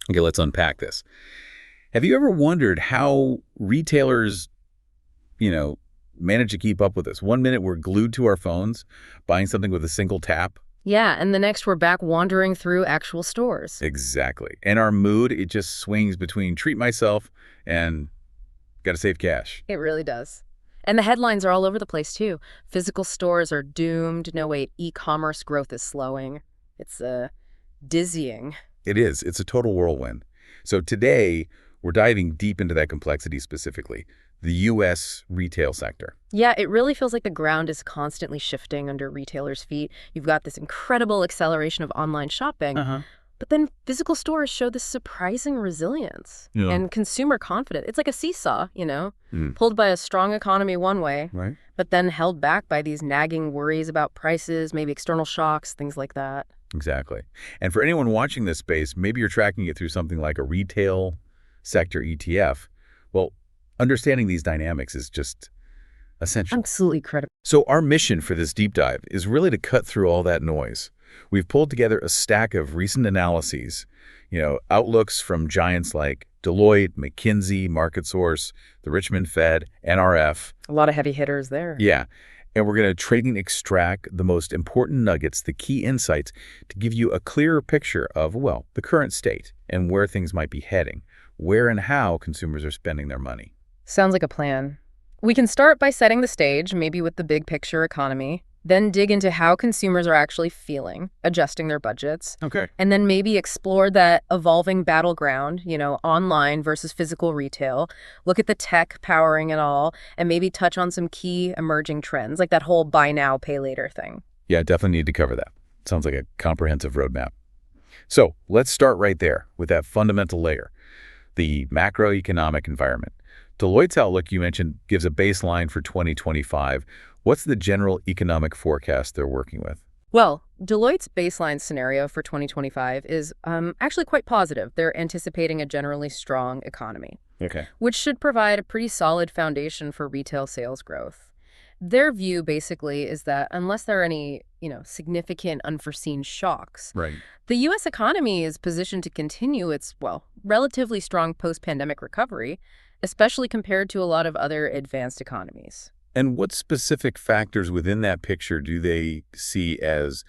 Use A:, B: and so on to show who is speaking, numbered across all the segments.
A: Okay, let's unpack this. Have you ever wondered how retailers, you know, manage to keep up with this? One minute we're glued to our phones, buying something with a single tap.
B: Yeah, and the next we're back wandering through actual stores.
A: Exactly. And our mood, it just swings between treat myself and got to save cash.
B: It really does. And the headlines are all over the place, too. Physical stores are doomed. No, wait, e-commerce growth is slowing. It's dizzying.
A: It is. It's a total whirlwind. So today, we're diving deep into that complexity specifically, the U.S. retail sector.
B: Yeah, it really feels like the ground is constantly shifting under retailers' feet. You've got this incredible acceleration of online shopping, but then physical stores show this surprising resilience and consumer confidence. It's like a seesaw, pulled by a strong economy one way,
A: Right.
B: but then held back by these nagging worries about prices, maybe external shocks, things like that.
A: Exactly. And for anyone watching this space, maybe you're tracking it through something like a retail sector ETF. Well, understanding these dynamics is just essential.
B: Absolutely critical.
A: So our mission for this deep dive is really to cut through all that noise. We've pulled together a stack of recent analyses, outlooks from giants like Deloitte, McKinsey, MarketSource, the Richmond Fed, NRF.
B: A lot of heavy hitters there.
A: Yeah. And we're going to trade and extract the most important nuggets, the key insights, to give you a clearer picture of, well, the current state and where things might be heading, where and how consumers are spending their money.
B: Sounds like a plan. We can start by setting the stage, maybe with the big picture economy, then dig into how consumers are actually feeling, adjusting their budgets,
A: Okay.
B: and then maybe explore that evolving battleground, online versus physical retail, look at the tech powering it all, and maybe touch on some key emerging trends, like that whole buy now, pay later thing.
A: Yeah, definitely need to cover that. Sounds like a comprehensive roadmap. So let's start right there with that fundamental layer, the macroeconomic environment. Deloitte's outlook you mentioned gives a baseline for 2025. What's the general economic forecast they're working with?
B: Well, Deloitte's baseline scenario for 2025 is actually quite positive. They're anticipating a generally strong economy,
A: Okay.
B: which should provide a pretty solid foundation for retail sales growth. Their view basically is that unless there are any, significant unforeseen shocks,
A: Right.
B: the U.S. economy is positioned to continue its, relatively strong post-pandemic recovery, especially compared to a lot of other advanced economies.
A: And what specific factors within that picture do they see as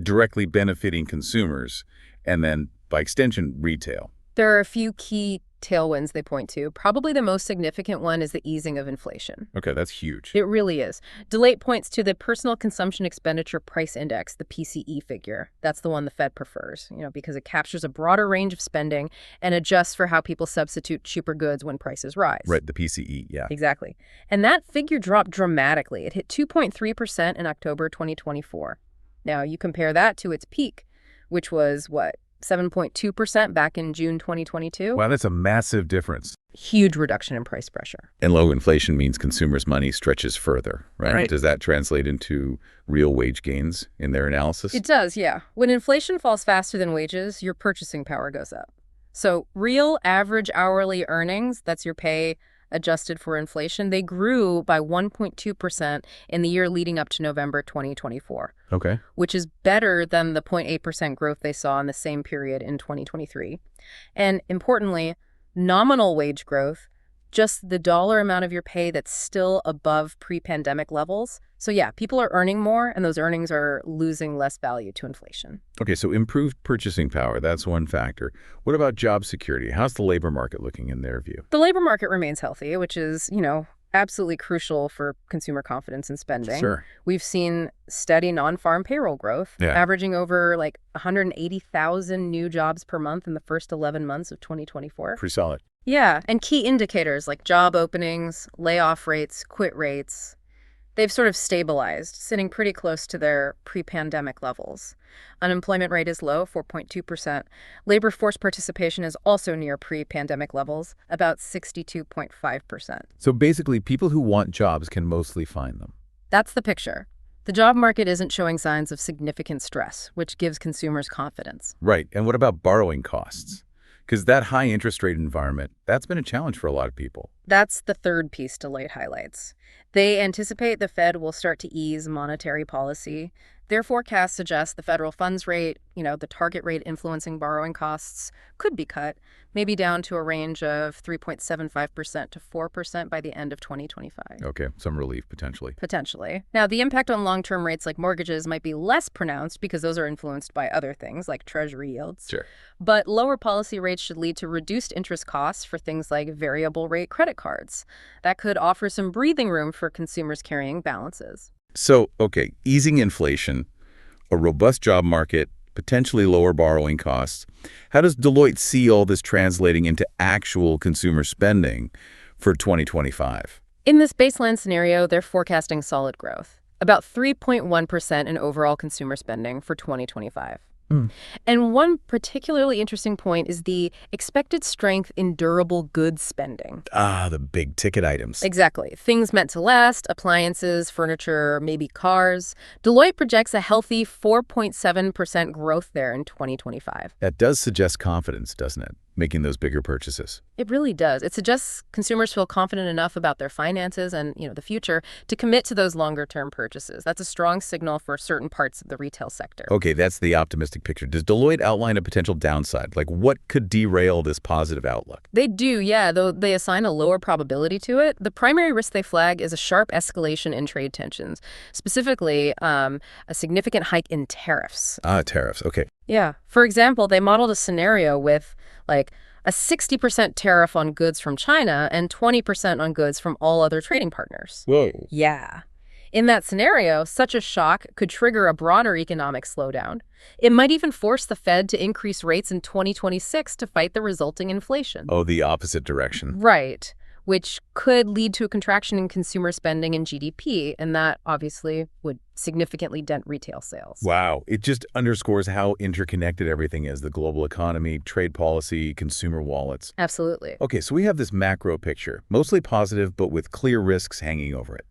A: directly benefiting consumers and then, by extension, retail?
B: There are a few key tailwinds they point to. Probably the most significant one is the easing of inflation.
A: Okay, that's huge.
B: It really is. Deloitte points to the Personal Consumption Expenditure Price Index, the PCE figure. That's the one the Fed prefers, because it captures a broader range of spending and adjusts for how people substitute cheaper goods when prices rise.
A: Right, the PCE, yeah.
B: Exactly. And that figure dropped dramatically. It hit 2.3% in October 2024. Now, you compare that to its peak, which was, 7.2% back in June 2022.
A: Wow, that's a massive difference.
B: Huge reduction in price pressure.
A: And low inflation means consumers' money stretches further, right?
B: Right.
A: Does that translate into real wage gains in their analysis?
B: It does, yeah. When inflation falls faster than wages, your purchasing power goes up. So real average hourly earnings, that's your pay adjusted for inflation, they grew by 1.2% in the year leading up to November 2024.
A: Okay.
B: Which is better than the 0.8% growth they saw in the same period in 2023. And importantly, nominal wage growth, just the dollar amount of your pay that's still above pre-pandemic levels. So yeah, people are earning more, and those earnings are losing less value to inflation.
A: Okay, so improved purchasing power, that's one factor. What about job security? How's the labor market looking in their view?
B: The labor market remains healthy, which is, absolutely crucial for consumer confidence and spending.
A: Sure.
B: We've seen steady non-farm payroll growth, averaging over 180,000 new jobs per month in the first 11 months of 2024.
A: Pretty solid.
B: Yeah, and key indicators like job openings, layoff rates, quit rates, they've sort of stabilized, sitting pretty close to their pre-pandemic levels. Unemployment rate is low, 4.2%. Labor force participation is also near pre-pandemic levels, about 62.5%.
A: So basically, people who want jobs can mostly find them.
B: That's the picture. The job market isn't showing signs of significant stress, which gives consumers confidence.
A: Right. And what about borrowing costs? Because that high interest rate environment, that's been a challenge for a lot of people.
B: That's the third piece Deloitte highlights. They anticipate the Fed will start to ease monetary policy. Their forecast suggests the federal funds rate, the target rate influencing borrowing costs, could be cut, maybe down to a range of 3.75% to 4% by the end of 2025.
A: Okay, some relief potentially.
B: Potentially. Now, the impact on long-term rates like mortgages might be less pronounced because those are influenced by other things like treasury yields.
A: Sure.
B: But lower policy rates should lead to reduced interest costs for things like variable rate credit cards. That could offer some breathing room for consumers carrying balances.
A: So, okay, easing inflation, a robust job market, potentially lower borrowing costs. How does Deloitte see all this translating into actual consumer spending for 2025?
B: In this baseline scenario, they're forecasting solid growth, about 3.1% in overall consumer spending for 2025. And one particularly interesting point is the expected strength in durable goods spending.
A: Ah, the big ticket items.
B: Exactly. Things meant to last, appliances, furniture, maybe cars. Deloitte projects a healthy 4.7% growth there in 2025.
A: That does suggest confidence, doesn't it? Making those bigger purchases.
B: It really does. It suggests consumers feel confident enough about their finances and, the future to commit to those longer-term purchases. That's a strong signal for certain parts of the retail sector.
A: Okay, that's the optimistic picture. Does Deloitte outline a potential downside? Like what could derail this positive outlook?
B: They do, yeah, though they assign a lower probability to it. The primary risk they flag is a sharp escalation in trade tensions, specifically a significant hike in tariffs.
A: Ah, tariffs. Okay.
B: Yeah. For example, they modeled a scenario with a 60% tariff on goods from China and 20% on goods from all other trading partners.
A: Whoa.
B: Yeah. In that scenario, such a shock could trigger a broader economic slowdown. It might even force the Fed to increase rates in 2026 to fight the resulting inflation.
A: Oh, the opposite direction.
B: Right. Which could lead to a contraction in consumer spending and GDP, and that obviously would significantly dent retail sales.
A: Wow. It just underscores how interconnected everything is, the global economy, trade policy, consumer wallets.
B: Absolutely.
A: Okay, so we have this macro picture, mostly positive, but with clear risks hanging over it.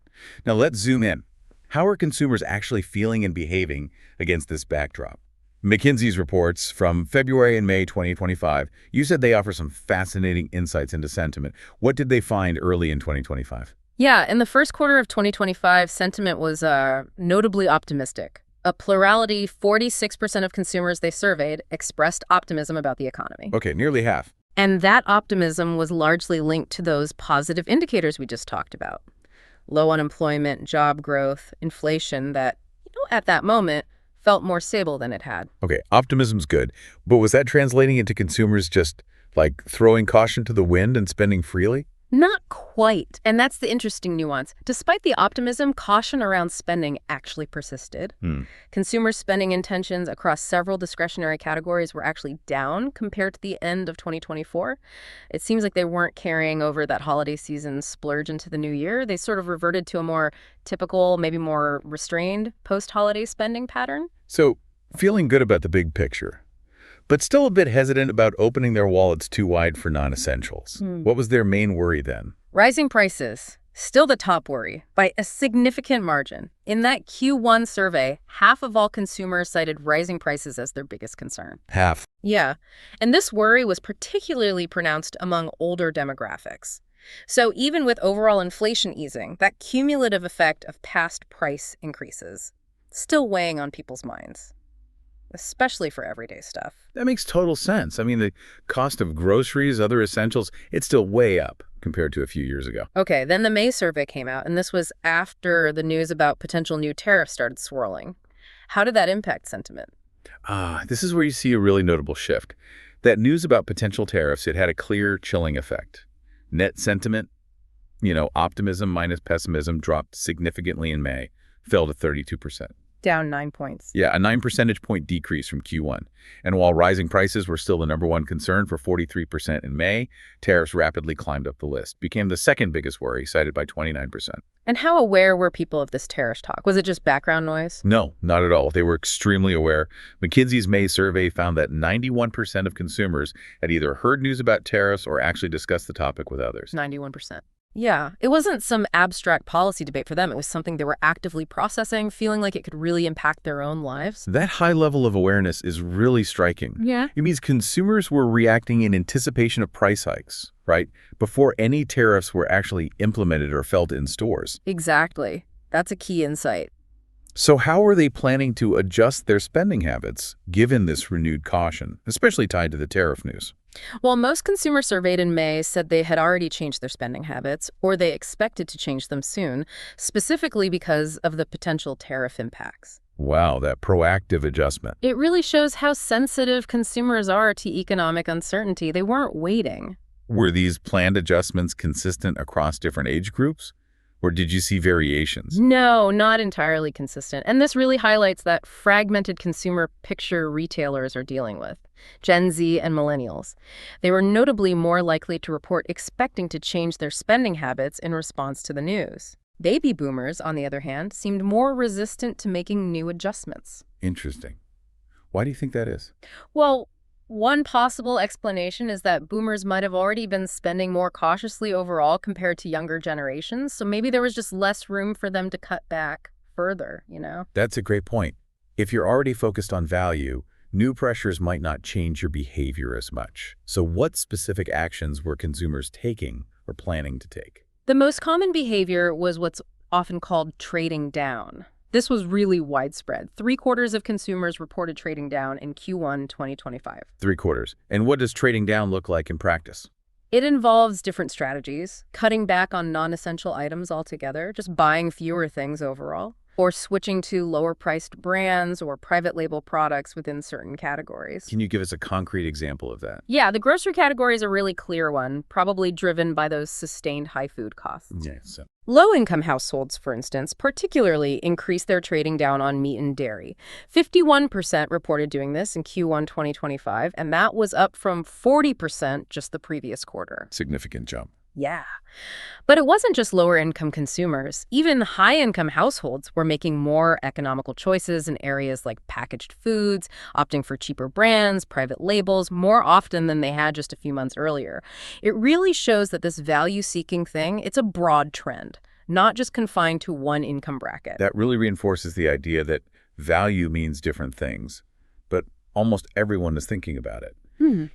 A: Now let's zoom in. How are consumers actually feeling and behaving against this backdrop? McKinsey's reports from February and May 2025, you said they offer some fascinating insights into sentiment. What did they find early in 2025?
B: Yeah, in the first quarter of 2025, sentiment was notably optimistic. A plurality, 46% of consumers they surveyed expressed optimism about the economy.
A: Okay, nearly half.
B: And that optimism was largely linked to those positive indicators we just talked about. Low unemployment, job growth, inflation that, at that moment, felt more stable than it had.
A: Okay, optimism's good, but was that translating into consumers just, throwing caution to the wind and spending freely?
B: Not quite. And that's the interesting nuance. Despite the optimism, caution around spending actually persisted. Consumer spending intentions across several discretionary categories were actually down compared to the end of 2024. It seems like they weren't carrying over that holiday season splurge into the new year. They sort of reverted to a more typical, maybe more restrained post-holiday spending pattern.
A: So, feeling good about the big picture, but still a bit hesitant about opening their wallets too wide for non-essentials. What was their main worry then?
B: Rising prices, still the top worry, by a significant margin. In that Q1 survey, half of all consumers cited rising prices as their biggest concern.
A: Half.
B: Yeah, and this worry was particularly pronounced among older demographics. So even with overall inflation easing, that cumulative effect of past price increases still weighing on people's minds, especially for everyday stuff.
A: That makes total sense. I mean, the cost of groceries, other essentials, it's still way up compared to a few years ago.
B: Okay, then the May survey came out, and this was after the news about potential new tariffs started swirling. How did that impact sentiment?
A: This is where you see a really notable shift. That news about potential tariffs, it had a clear chilling effect. Net sentiment, optimism minus pessimism dropped significantly in May, fell to 32%.
B: Down 9 points.
A: Yeah, a 9 percentage point decrease from Q1. And while rising prices were still the #1 concern for 43% in May, tariffs rapidly climbed up the list, became the second biggest worry, cited by 29%.
B: And how aware were people of this tariff talk? Was it just background noise?
A: No, not at all. They were extremely aware. McKinsey's May survey found that 91% of consumers had either heard news about tariffs or actually discussed the topic with others.
B: 91%. Yeah, it wasn't some abstract policy debate for them. It was something they were actively processing, feeling like it could really impact their own lives.
A: That high level of awareness is really striking.
B: Yeah.
A: It means consumers were reacting in anticipation of price hikes, right? Before any tariffs were actually implemented or felt in stores.
B: Exactly. That's a key insight.
A: So how are they planning to adjust their spending habits given this renewed caution, especially tied to the tariff news?
B: Well, most consumers surveyed in May said they had already changed their spending habits, or they expected to change them soon, specifically because of the potential tariff impacts.
A: Wow, that proactive adjustment.
B: It really shows how sensitive consumers are to economic uncertainty. They weren't waiting.
A: Were these planned adjustments consistent across different age groups? Or did you see variations?
B: No, not entirely consistent. And this really highlights that fragmented consumer picture retailers are dealing with. Gen Z and millennials. They were notably more likely to report expecting to change their spending habits in response to the news. Baby boomers, on the other hand, seemed more resistant to making new adjustments.
A: Interesting. Why do you think that is?
B: Well, one possible explanation is that boomers might have already been spending more cautiously overall compared to younger generations, so maybe there was just less room for them to cut back further.
A: That's a great point. If you're already focused on value, new pressures might not change your behavior as much. So what specific actions were consumers taking or planning to take?
B: The most common behavior was what's often called trading down. This was really widespread. 3/4 of consumers reported trading down in Q1 2025.
A: 3/4. And what does trading down look like in practice?
B: It involves different strategies, cutting back on non-essential items altogether, just buying fewer things overall, or switching to lower-priced brands or private label products within certain categories.
A: Can you give us a concrete example of that?
B: Yeah, the grocery category is a really clear one, probably driven by those sustained high food costs.
A: Yes.
B: Low-income households, for instance, particularly increased their trading down on meat and dairy. 51% reported doing this in Q1 2025, and that was up from 40% just the previous quarter.
A: Significant jump.
B: Yeah. But it wasn't just lower-income consumers. Even high-income households were making more economical choices in areas like packaged foods, opting for cheaper brands, private labels, more often than they had just a few months earlier. It really shows that this value-seeking thing, it's a broad trend, not just confined to one income bracket.
A: That really reinforces the idea that value means different things, but almost everyone is thinking about it.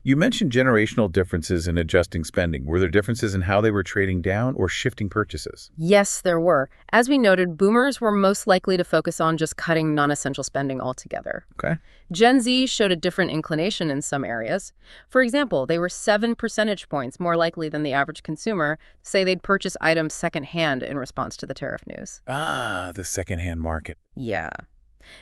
A: You mentioned generational differences in adjusting spending. Were there differences in how they were trading down or shifting purchases?
B: Yes, there were. As we noted, boomers were most likely to focus on just cutting non-essential spending altogether.
A: Okay.
B: Gen Z showed a different inclination in some areas. For example, they were 7 percentage points more likely than the average consumer to say they'd purchase items secondhand in response to the tariff news.
A: Ah, the secondhand market.
B: Yeah.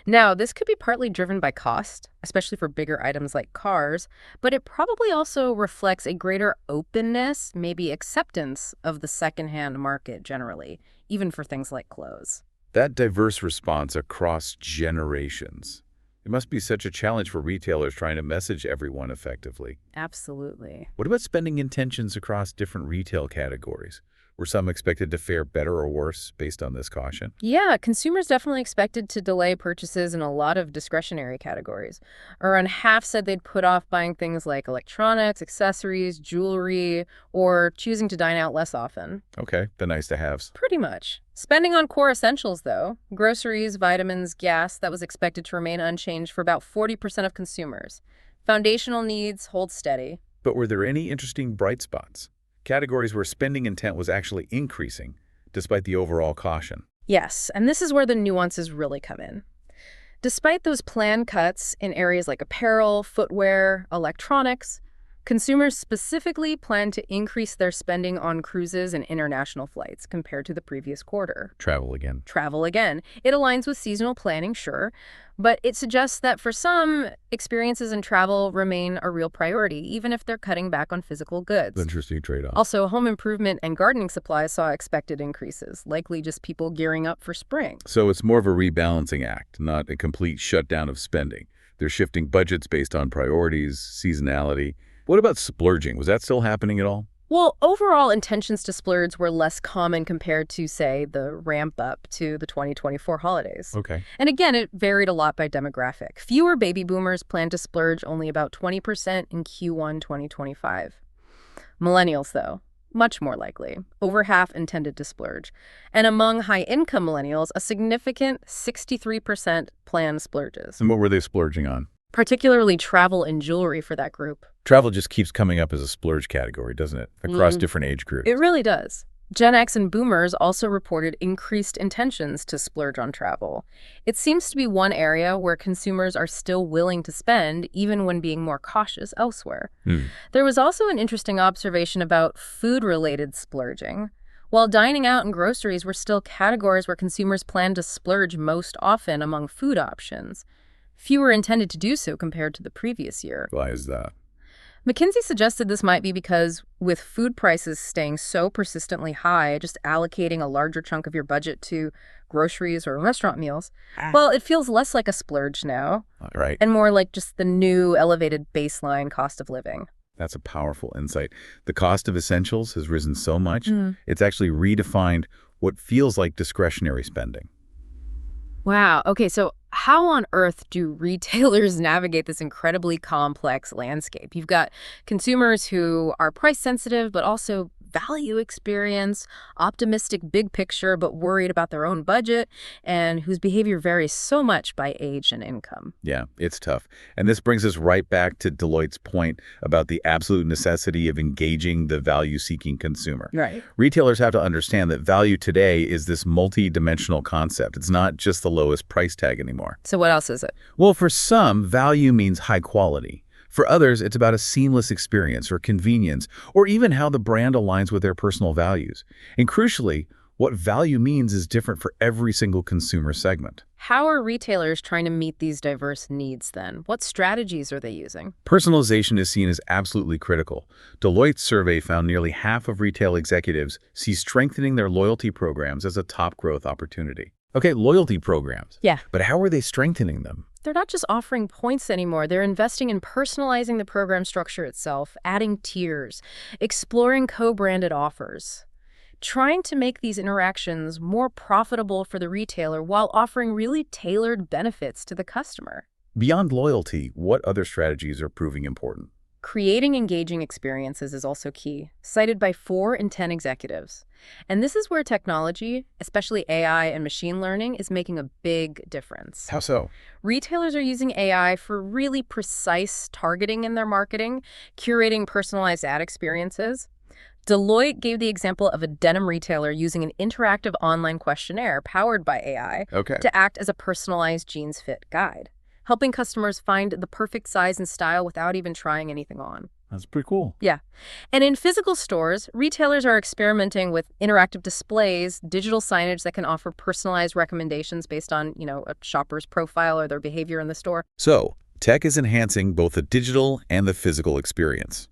B: Now, this could be partly driven by cost, especially for bigger items like cars, but it probably also reflects a greater openness, maybe acceptance of the secondhand market generally, even for things like clothes.
A: That diverse response across generations. It must be such a challenge for retailers trying to message everyone effectively.
B: Absolutely.
A: What about spending intentions across different retail categories? Were some expected to fare better or worse based on this caution?
B: Yeah, consumers definitely expected to delay purchases in a lot of discretionary categories. Around half said they'd put off buying things like electronics, accessories, jewelry, or choosing to dine out less often.
A: Okay, the nice-to-haves.
B: Pretty much. Spending on core essentials, though, groceries, vitamins, gas, that was expected to remain unchanged for about 40% of consumers. Foundational needs hold steady.
A: But were there any interesting bright spots? Categories where spending intent was actually increasing, despite the overall caution.
B: Yes, and this is where the nuances really come in. Despite those planned cuts in areas like apparel, footwear, electronics, consumers specifically plan to increase their spending on cruises and international flights compared to the previous quarter.
A: Travel again.
B: Travel again. It aligns with seasonal planning, sure, but it suggests that for some, experiences and travel remain a real priority, even if they're cutting back on physical goods.
A: Interesting trade-off.
B: Also, home improvement and gardening supplies saw expected increases, likely just people gearing up for spring.
A: So it's more of a rebalancing act, not a complete shutdown of spending. They're shifting budgets based on priorities, seasonality. What about splurging? Was that still happening at all?
B: Well, overall intentions to splurge were less common compared to, say, the ramp up to the 2024 holidays.
A: Okay.
B: And again, it varied a lot by demographic. Fewer baby boomers planned to splurge, only about 20% in Q1 2025. Millennials, though, much more likely. Over half intended to splurge. And among high-income millennials, a significant 63% planned splurges.
A: And what were they splurging on?
B: Particularly travel and jewelry for that group.
A: Travel just keeps coming up as a splurge category, doesn't it? Across different age groups.
B: It really does. Gen X and boomers also reported increased intentions to splurge on travel. It seems to be one area where consumers are still willing to spend, even when being more cautious elsewhere.
A: Hmm.
B: There was also an interesting observation about food-related splurging. While dining out and groceries were still categories where consumers planned to splurge most often among food options, fewer intended to do so compared to the previous year.
A: Why is that?
B: McKinsey suggested this might be because with food prices staying so persistently high, just allocating a larger chunk of your budget to groceries or restaurant meals, well, it feels less like a splurge now
A: Right.
B: and more like just the new elevated baseline cost of living.
A: That's a powerful insight. The cost of essentials has risen so much, it's actually redefined what feels like discretionary spending.
B: Wow. Okay, so how on earth do retailers navigate this incredibly complex landscape? You've got consumers who are price sensitive, but also value experience, optimistic big picture, but worried about their own budget, and whose behavior varies so much by age and income.
A: Yeah, it's tough. And this brings us right back to Deloitte's point about the absolute necessity of engaging the value-seeking consumer.
B: Right.
A: Retailers have to understand that value today is this multi-dimensional concept. It's not just the lowest price tag anymore.
B: So what else is it?
A: Well, for some, value means high quality. For others, it's about a seamless experience or convenience, or even how the brand aligns with their personal values. And crucially, what value means is different for every single consumer segment.
B: How are retailers trying to meet these diverse needs then? What strategies are they using?
A: Personalization is seen as absolutely critical. Deloitte's survey found nearly half of retail executives see strengthening their loyalty programs as a top growth opportunity. Okay, loyalty programs.
B: Yeah.
A: But how are they strengthening them?
B: They're not just offering points anymore. They're investing in personalizing the program structure itself, adding tiers, exploring co-branded offers, trying to make these interactions more profitable for the retailer while offering really tailored benefits to the customer.
A: Beyond loyalty, what other strategies are proving important?
B: Creating engaging experiences is also key, cited by 4 in 10 executives. And this is where technology, especially AI and machine learning, is making a big difference.
A: How so?
B: Retailers are using AI for really precise targeting in their marketing, curating personalized ad experiences. Deloitte gave the example of a denim retailer using an interactive online questionnaire powered by AI to act as a personalized jeans fit guide, helping customers find the perfect size and style without even trying anything on.
A: That's pretty cool.
B: Yeah. And in physical stores, retailers are experimenting with interactive displays, digital signage that can offer personalized recommendations based on, a shopper's profile or their behavior in the store.
A: So, tech is enhancing both the digital and the physical experience.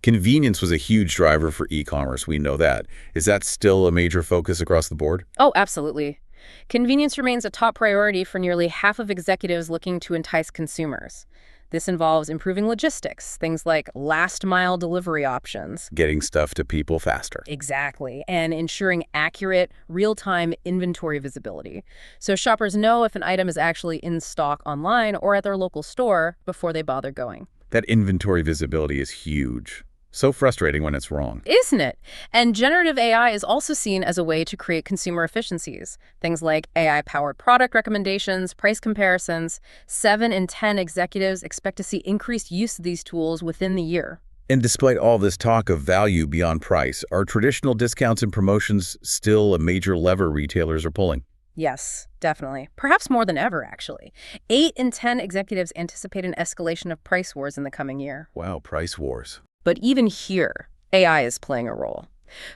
A: Convenience was a huge driver for e-commerce, we know that. Is that still a major focus across the board?
B: Oh, absolutely. Convenience remains a top priority for nearly half of executives looking to entice consumers. This involves improving logistics, things like last-mile delivery options.
A: Getting stuff to people faster.
B: Exactly, and ensuring accurate, real-time inventory visibility. So shoppers know if an item is actually in stock online or at their local store before they bother going.
A: That inventory visibility is huge. So frustrating when it's wrong.
B: Isn't it? And generative AI is also seen as a way to create consumer efficiencies. Things like AI-powered product recommendations, price comparisons. 7 in 10 executives expect to see increased use of these tools within the year.
A: And despite all this talk of value beyond price, are traditional discounts and promotions still a major lever retailers are pulling?
B: Yes, definitely. Perhaps more than ever, actually. 8 in 10 executives anticipate an escalation of price wars in the coming year.
A: Wow, price wars.
B: But even here, AI is playing a role.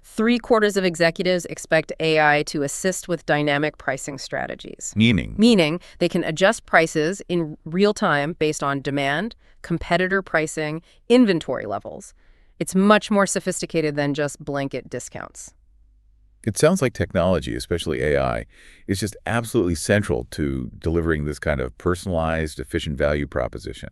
B: 3/4 of executives expect AI to assist with dynamic pricing strategies. Meaning they can adjust prices in real time based on demand, competitor pricing, inventory levels. It's much more sophisticated than just blanket discounts.
A: It sounds like technology, especially AI, is just absolutely central to delivering this kind of personalized, efficient value proposition.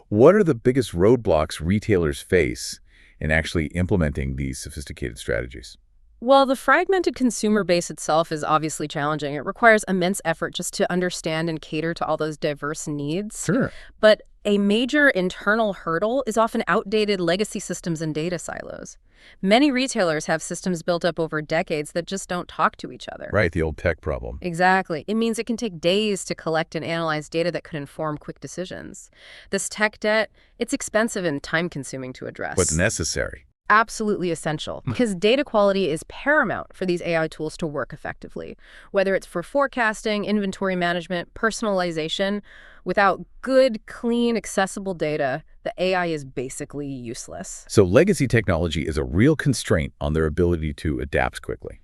A: What are the biggest roadblocks retailers face in actually implementing these sophisticated strategies?
B: Well, the fragmented consumer base itself is obviously challenging. It requires immense effort just to understand and cater to all those diverse needs.
A: Sure.
B: But a major internal hurdle is often outdated legacy systems and data silos. Many retailers have systems built up over decades that just don't talk to each other.
A: Right, the old tech problem.
B: Exactly. It means it can take days to collect and analyze data that could inform quick decisions. This tech debt, it's expensive and time-consuming to address.
A: But necessary.
B: absolutely essential because data quality is paramount for these AI tools to work effectively. Whether it's for forecasting, inventory management, personalization, without good, clean, accessible data, the AI is basically useless.
A: So legacy technology is a real constraint on their ability to adapt quickly.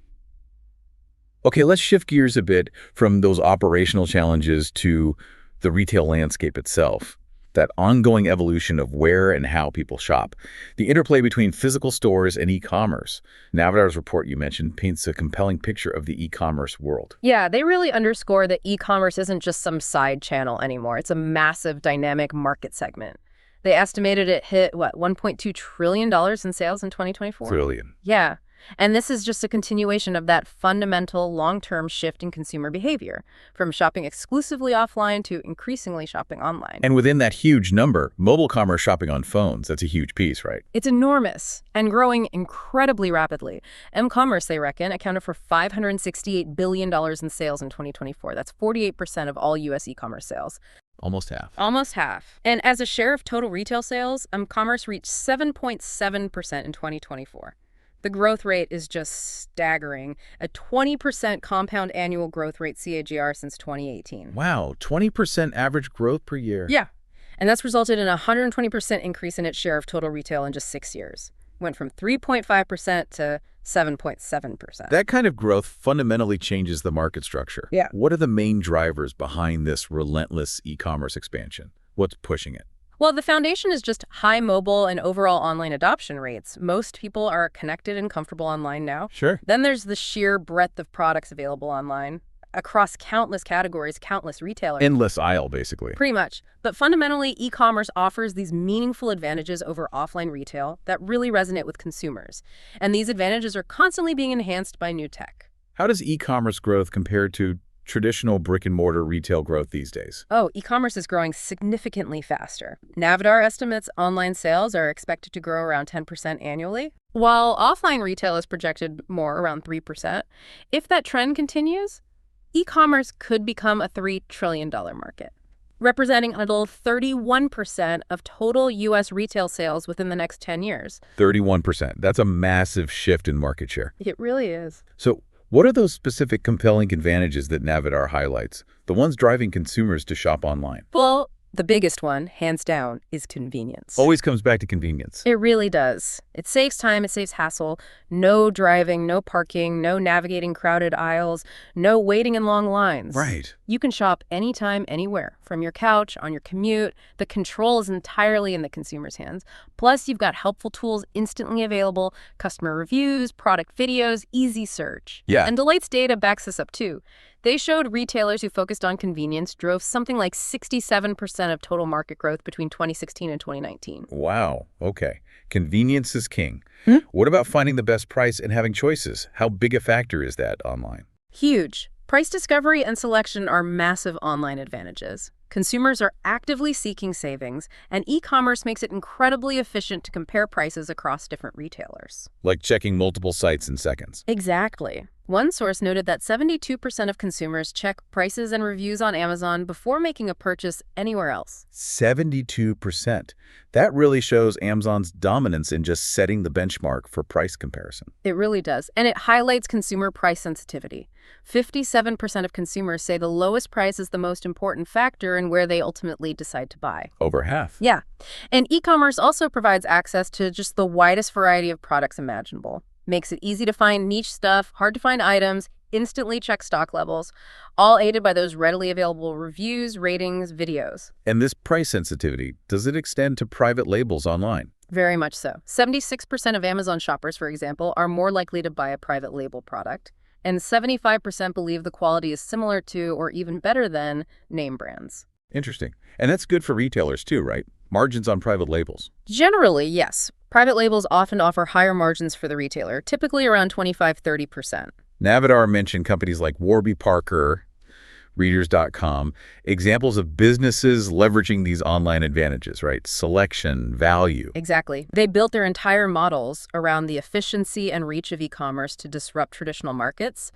A: Okay, let's shift gears a bit from those operational challenges to the retail landscape itself. That ongoing evolution of where and how people shop. The interplay between physical stores and e-commerce. Navidar's report you mentioned paints a compelling picture of the e-commerce world.
B: Yeah, they really underscore that e-commerce isn't just some side channel anymore. It's a massive, dynamic market segment. They estimated it hit, what, $1.2 trillion in sales in 2024?
A: Trillion.
B: Yeah. And this is just a continuation of that fundamental long-term shift in consumer behavior, from shopping exclusively offline to increasingly shopping online.
A: And within that huge number, mobile commerce shopping on phones, that's a huge piece, right?
B: It's enormous and growing incredibly rapidly. M-commerce, they reckon, accounted for $568 billion in sales in 2024. That's 48% of all U.S. e-commerce sales.
A: Almost half.
B: Almost half. And as a share of total retail sales, M-commerce reached 7.7% in 2024. The growth rate is just staggering, a 20% compound annual growth rate CAGR since 2018.
A: Wow, 20% average growth per year.
B: Yeah, and that's resulted in a 120% increase in its share of total retail in just 6 years. Went from 3.5% to 7.7%.
A: That kind of growth fundamentally changes the market structure.
B: Yeah.
A: What are the main drivers behind this relentless e-commerce expansion? What's pushing it?
B: Well, the foundation is just high mobile and overall online adoption rates. Most people are connected and comfortable online now.
A: Sure.
B: Then there's the sheer breadth of products available online across countless categories, countless retailers.
A: Endless aisle, basically.
B: Pretty much. But fundamentally, e-commerce offers these meaningful advantages over offline retail that really resonate with consumers. And these advantages are constantly being enhanced by new tech.
A: How does e-commerce growth compare to traditional brick-and-mortar retail growth these days?
B: Oh, e-commerce is growing significantly faster. Navidar estimates online sales are expected to grow around 10% annually, while offline retail is projected more, around 3%. If that trend continues, e-commerce could become a $3 trillion market, representing a little 31% of total U.S. retail sales within the next 10 years.
A: 31%. That's a massive shift in market share.
B: It really is.
A: So what are those specific compelling advantages that Navidar highlights, the ones driving consumers to shop online?
B: Well, the biggest one, hands down, is convenience.
A: Always comes back to convenience.
B: It really does. It saves time, it saves hassle. No driving, no parking, no navigating crowded aisles, no waiting in long lines.
A: Right.
B: You can shop anytime, anywhere, from your couch, on your commute. The control is entirely in the consumer's hands. Plus, you've got helpful tools instantly available, customer reviews, product videos, easy search.
A: Yeah.
B: And Deloitte's data backs this up too. They showed retailers who focused on convenience drove something like 67% of total market growth between 2016 and 2019.
A: Wow. Okay. Convenience is king. What about finding the best price and having choices? How big a factor is that online?
B: Huge. Price discovery and selection are massive online advantages. Consumers are actively seeking savings, and e-commerce makes it incredibly efficient to compare prices across different retailers.
A: Like checking multiple sites in seconds.
B: Exactly. One source noted that 72% of consumers check prices and reviews on Amazon before making a purchase anywhere else.
A: 72%. That really shows Amazon's dominance in just setting the benchmark for price comparison.
B: It really does. And it highlights consumer price sensitivity. 57% of consumers say the lowest price is the most important factor in where they ultimately decide to buy.
A: Over half.
B: Yeah. And e-commerce also provides access to just the widest variety of products imaginable. Makes it easy to find niche stuff, hard to find items, instantly check stock levels, all aided by those readily available reviews, ratings, videos.
A: And this price sensitivity, does it extend to private labels online?
B: Very much so. 76% of Amazon shoppers, for example, are more likely to buy a private label product, and 75% believe the quality is similar to or even better than name brands.
A: Interesting. And that's good for retailers too, right? Margins on private labels.
B: Generally, yes. Private labels often offer higher margins for the retailer, typically around 25–30%.
A: Navidar mentioned companies like Warby Parker, Readers.com, examples of businesses leveraging these online advantages, right? Selection, value.
B: Exactly. They built their entire models around the efficiency and reach of e-commerce to disrupt traditional markets.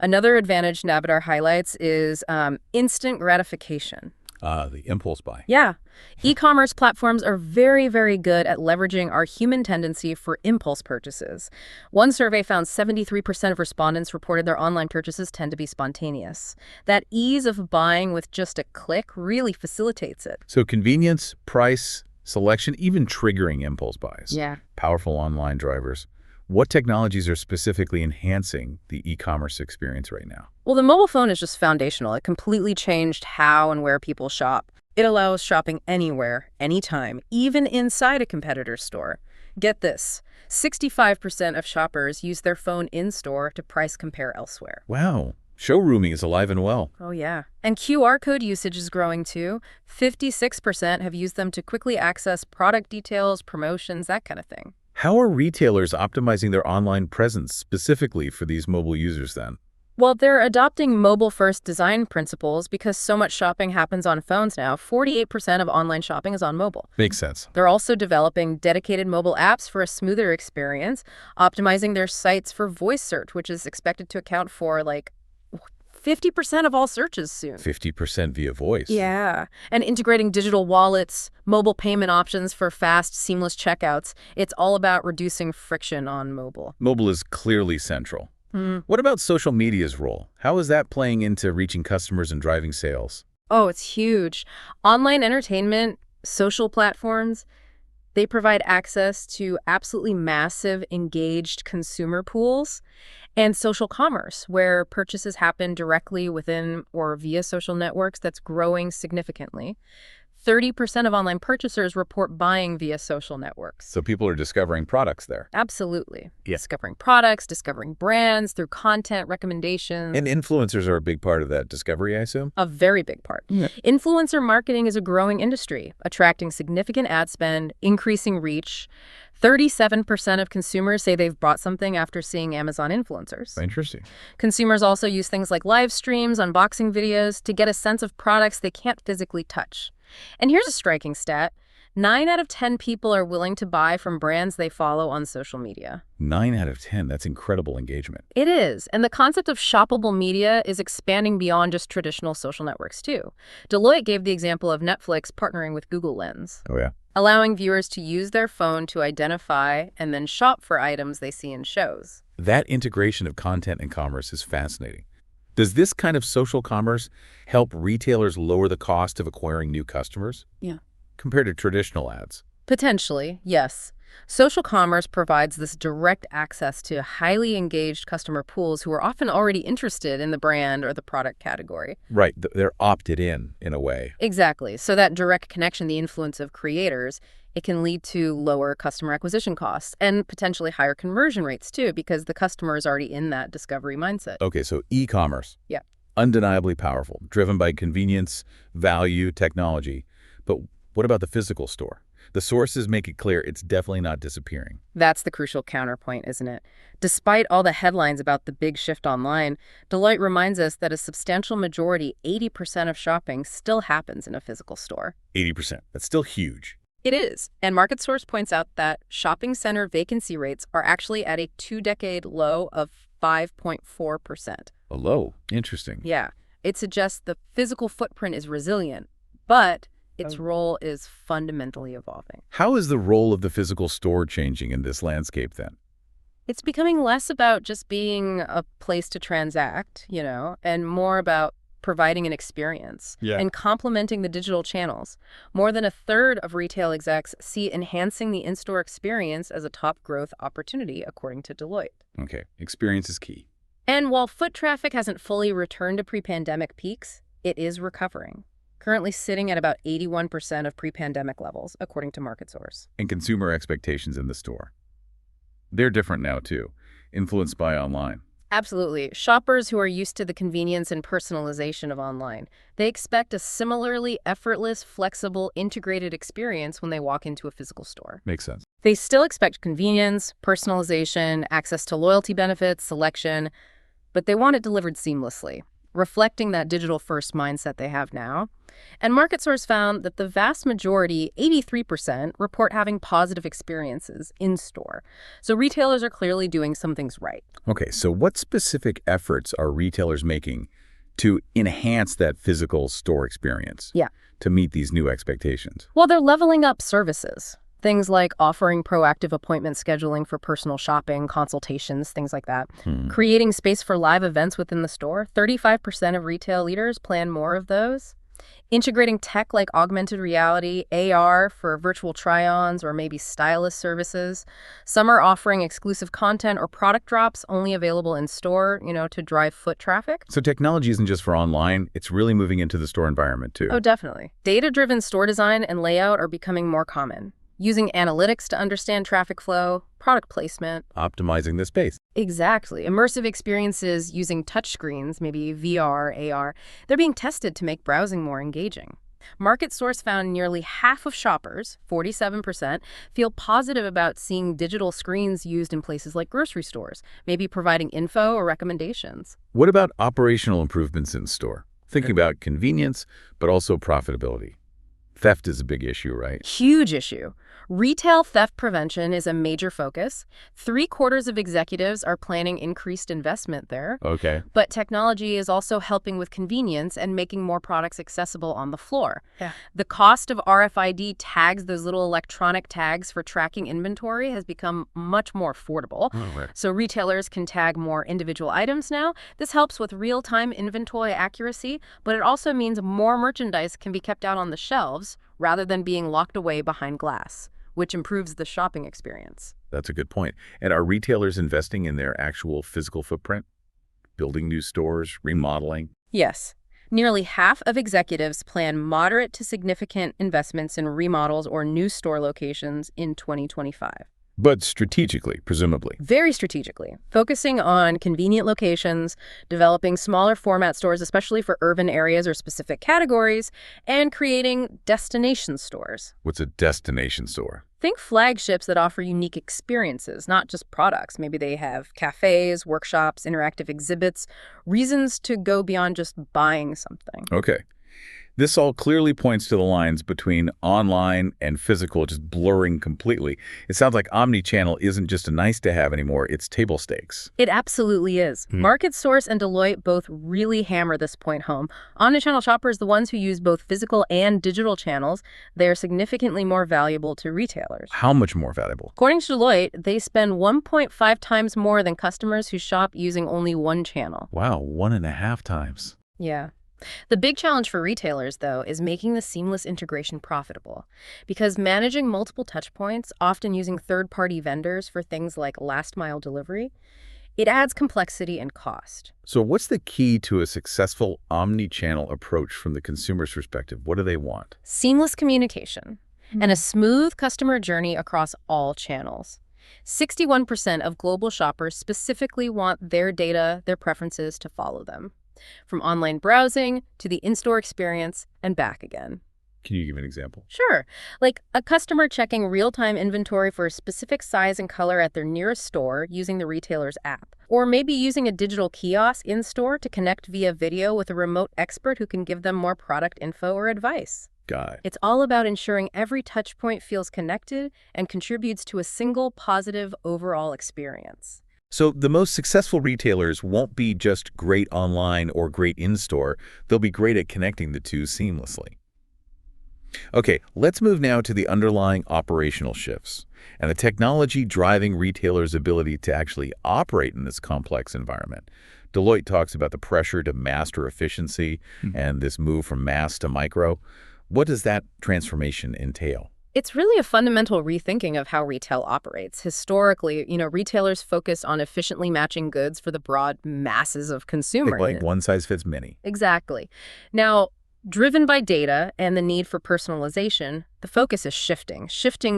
B: Another advantage Navidar highlights is instant gratification.
A: The impulse buy.
B: Yeah. E-commerce platforms are very, very good at leveraging our human tendency for impulse purchases. One survey found 73% of respondents reported their online purchases tend to be spontaneous. That ease of buying with just a click really facilitates it.
A: So convenience, price, selection, even triggering impulse buys.
B: Yeah.
A: Powerful online drivers. What technologies are specifically enhancing the e-commerce experience right now?
B: Well, the mobile phone is just foundational. It completely changed how and where people shop. It allows shopping anywhere, anytime, even inside a competitor's store. Get this, 65% of shoppers use their phone in-store to price compare elsewhere.
A: Wow. Showrooming is alive and well.
B: Oh, yeah. And QR code usage is growing too. 56% have used them to quickly access product details, promotions, that kind of thing.
A: How are retailers optimizing their online presence specifically for these mobile users then?
B: Well, they're adopting mobile-first design principles because so much shopping happens on phones now. 48% of online shopping is on mobile.
A: Makes sense.
B: They're also developing dedicated mobile apps for a smoother experience, optimizing their sites for voice search, which is expected to account for, 50% of all searches soon.
A: 50% via voice.
B: Yeah, and integrating digital wallets, mobile payment options for fast, seamless checkouts. It's all about reducing friction on mobile.
A: Mobile is clearly central. What about social media's role? How is that playing into reaching customers and driving sales?
B: Oh, it's huge. Online entertainment, social platforms, they provide access to absolutely massive, engaged consumer pools, and social commerce, where purchases happen directly within or via social networks, that's growing significantly. 30% of online purchasers report buying via social networks.
A: So people are discovering products there.
B: Absolutely.
A: Yeah.
B: Discovering products, discovering brands through content recommendations.
A: And influencers are a big part of that discovery, I assume?
B: A very big part.
A: Yeah.
B: Influencer marketing is a growing industry, attracting significant ad spend, increasing reach. 37% of consumers say they've bought something after seeing Amazon influencers.
A: Interesting.
B: Consumers also use things like live streams, unboxing videos to get a sense of products they can't physically touch. And here's a striking stat. 9 out of 10 people are willing to buy from brands they follow on social media.
A: 9 out of 10. That's incredible engagement.
B: It is. And the concept of shoppable media is expanding beyond just traditional social networks, too. Deloitte gave the example of Netflix partnering with Google Lens,
A: Oh, yeah.
B: allowing viewers to use their phone to identify and then shop for items they see in shows.
A: That integration of content and commerce is fascinating. Does this kind of social commerce help retailers lower the cost of acquiring new customers?
B: Yeah.
A: Compared to traditional ads?
B: Potentially, yes. Social commerce provides this direct access to highly engaged customer pools who are often already interested in the brand or the product category.
A: Right. They're opted in a way.
B: Exactly. So that direct connection, the influence of creators, it can lead to lower customer acquisition costs and potentially higher conversion rates too, because the customer is already in that discovery mindset.
A: Okay, so e-commerce.
B: Yeah.
A: Undeniably powerful, driven by convenience, value, technology. But what about the physical store? The sources make it clear it's definitely not disappearing.
B: That's the crucial counterpoint, isn't it? Despite all the headlines about the big shift online, Deloitte reminds us that a substantial majority, 80% of shopping, still happens in a physical store.
A: 80%. That's still huge.
B: It is. And MarketSource points out that shopping center vacancy rates are actually at a 2-decade low of 5.4%.
A: A low. Interesting.
B: Yeah. It suggests the physical footprint is resilient, but its role is fundamentally evolving.
A: How is the role of the physical store changing in this landscape then?
B: It's becoming less about just being a place to transact, and more about providing an experience and complementing the digital channels. More than a third of retail execs see enhancing the in-store experience as a top growth opportunity, according to Deloitte.
A: Okay, experience is key.
B: And while foot traffic hasn't fully returned to pre-pandemic peaks, it is recovering, currently sitting at about 81% of pre-pandemic levels, according to MarketSource.
A: And consumer expectations in the store. They're different now, too, influenced by online.
B: Absolutely. Shoppers who are used to the convenience and personalization of online, they expect a similarly effortless, flexible, integrated experience when they walk into a physical store.
A: Makes sense.
B: They still expect convenience, personalization, access to loyalty benefits, selection, but they want it delivered seamlessly, reflecting that digital-first mindset they have now. And MarketSource found that the vast majority, 83%, report having positive experiences in-store. So retailers are clearly doing some things right.
A: Okay, so what specific efforts are retailers making to enhance that physical store experience.
B: Yeah.
A: To meet these new expectations.
B: Well, they're leveling up services. Things like offering proactive appointment scheduling for personal shopping, consultations, things like that. Creating space for live events within the store. 35% of retail leaders plan more of those. Integrating tech like augmented reality, AR for virtual try-ons or maybe stylist services. Some are offering exclusive content or product drops only available in store, to drive foot traffic.
A: So technology isn't just for online, it's really moving into the store environment too.
B: Oh, definitely. Data-driven store design and layout are becoming more common. Using analytics to understand traffic flow, product placement.
A: Optimizing the space.
B: Exactly. Immersive experiences using touchscreens, maybe VR, AR, they're being tested to make browsing more engaging. Market Source found nearly half of shoppers, 47%, feel positive about seeing digital screens used in places like grocery stores, maybe providing info or recommendations.
A: What about operational improvements in store? Thinking about convenience, but also profitability. Theft is a big issue, right?
B: Huge issue. Retail theft prevention is a major focus. 3/4 of executives are planning increased investment there.
A: Okay.
B: But technology is also helping with convenience and making more products accessible on the floor.
C: Yeah.
B: The cost of RFID tags, those little electronic tags for tracking inventory, has become much more affordable.
A: Oh, right.
B: So retailers can tag more individual items now. This helps with real-time inventory accuracy, but it also means more merchandise can be kept out on the shelves rather than being locked away behind glass, which improves the shopping experience.
A: That's a good point. And are retailers investing in their actual physical footprint? Building new stores, remodeling?
B: Yes. Nearly half of executives plan moderate to significant investments in remodels or new store locations in 2025.
A: But strategically, presumably.
B: Very strategically, focusing on convenient locations, developing smaller format stores, especially for urban areas or specific categories, and creating destination stores.
A: What's a destination store?
B: Think flagships that offer unique experiences, not just products. Maybe they have cafes, workshops, interactive exhibits, reasons to go beyond just buying something.
A: Okay. This all clearly points to the lines between online and physical just blurring completely. It sounds like omnichannel isn't just a nice-to-have anymore, it's table stakes.
B: It absolutely is. Market Source and Deloitte both really hammer this point home. Omnichannel shoppers, the ones who use both physical and digital channels, they are significantly more valuable to retailers.
A: How much more valuable?
B: According to Deloitte, they spend 1.5 times more than customers who shop using only one channel.
A: Wow, 1.5 times.
B: Yeah. The big challenge for retailers, though, is making the seamless integration profitable. Because managing multiple touchpoints, often using third-party vendors for things like last-mile delivery, it adds complexity and cost.
A: So what's the key to a successful omni-channel approach from the consumer's perspective? What do they want?
B: Seamless communication and a smooth customer journey across all channels. 61% of global shoppers specifically want their data, their preferences to follow them. From online browsing to the in-store experience and back again.
A: Can you give an example?
B: Sure. Like a customer checking real-time inventory for a specific size and color at their nearest store using the retailer's app. Or maybe using a digital kiosk in-store to connect via video with a remote expert who can give them more product info or advice.
A: Got it.
B: It's all about ensuring every touchpoint feels connected and contributes to a single positive overall experience.
A: So the most successful retailers won't be just great online or great in-store. They'll be great at connecting the two seamlessly. Okay, let's move now to the underlying operational shifts and the technology driving retailers' ability to actually operate in this complex environment. Deloitte talks about the pressure to master efficiency and this move from mass to micro. What does that transformation entail?
B: It's really a fundamental rethinking of how retail operates. Historically, retailers focus on efficiently matching goods for the broad masses of consumers.
A: Like one size fits many.
B: Exactly. Now, driven by data and the need for personalization, the focus is shifting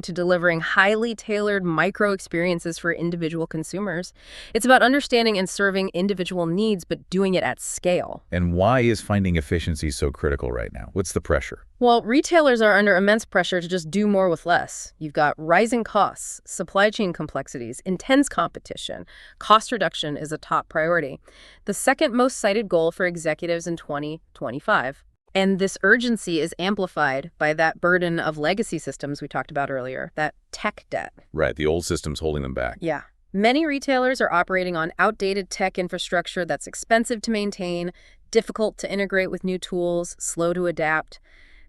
B: to delivering highly tailored micro experiences for individual consumers. It's about understanding and serving individual needs, but doing it at scale.
A: And why is finding efficiency so critical right now? What's the pressure?
B: Well, retailers are under immense pressure to just do more with less. You've got rising costs, supply chain complexities, intense competition. Cost reduction is a top priority. The second most cited goal for executives in 2025. And this urgency is amplified by that burden of legacy systems we talked about earlier, that tech debt.
A: Right, the old system's holding them back.
B: Yeah. Many retailers are operating on outdated tech infrastructure that's expensive to maintain, difficult to integrate with new tools, slow to adapt.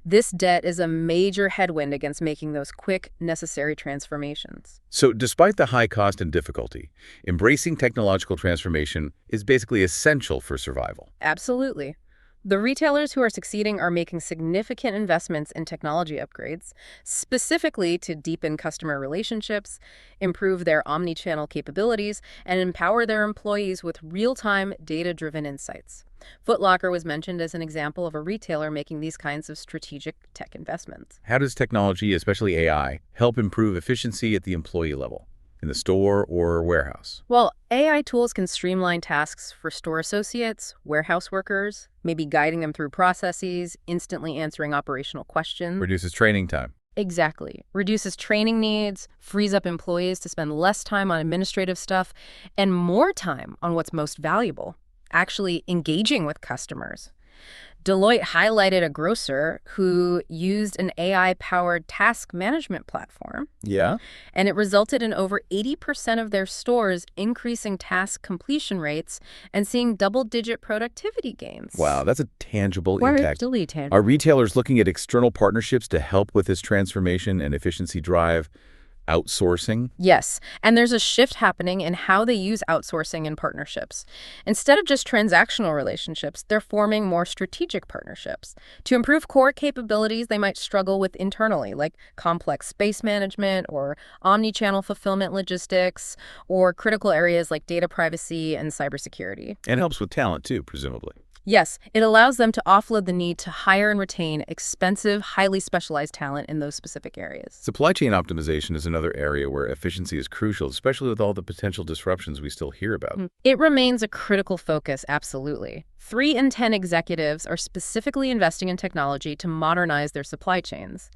B: This debt is a major headwind against making those quick, necessary transformations.
A: So despite the high cost and difficulty, embracing technological transformation is basically essential for survival.
B: Absolutely. The retailers who are succeeding are making significant investments in technology upgrades, specifically to deepen customer relationships, improve their omni-channel capabilities, and empower their employees with real-time, data-driven insights. Foot Locker was mentioned as an example of a retailer making these kinds of strategic tech investments.
A: How does technology, especially AI, help improve efficiency at the employee level, in the store or warehouse?
B: Well, AI tools can streamline tasks for store associates, warehouse workers, maybe guiding them through processes, instantly answering operational questions.
A: Reduces training time.
B: Exactly. Reduces training needs, frees up employees to spend less time on administrative stuff, and more time on what's most valuable, actually engaging with customers. Deloitte highlighted a grocer who used an AI-powered task management platform,
A: Yeah.
B: and it resulted in over 80% of their stores increasing task completion rates and seeing double-digit productivity gains.
A: Wow, that's a tangible impact.
B: Really tangible.
A: Are retailers looking at external partnerships to help with this transformation and efficiency drive? Outsourcing?
B: Yes, and there's a shift happening in how they use outsourcing and partnerships. Instead of just transactional relationships, they're forming more strategic partnerships. To improve core capabilities they might struggle with internally, like complex space management or omni-channel fulfillment logistics, or critical areas like data privacy and cybersecurity.
A: And helps with talent too, presumably.
B: Yes, it allows them to offload the need to hire and retain expensive, highly specialized talent in those specific areas.
A: Supply chain optimization is another area where efficiency is crucial, especially with all the potential disruptions we still hear about.
B: It remains a critical focus, absolutely. 3 in 10 executives are specifically investing in technology to modernize their supply chains.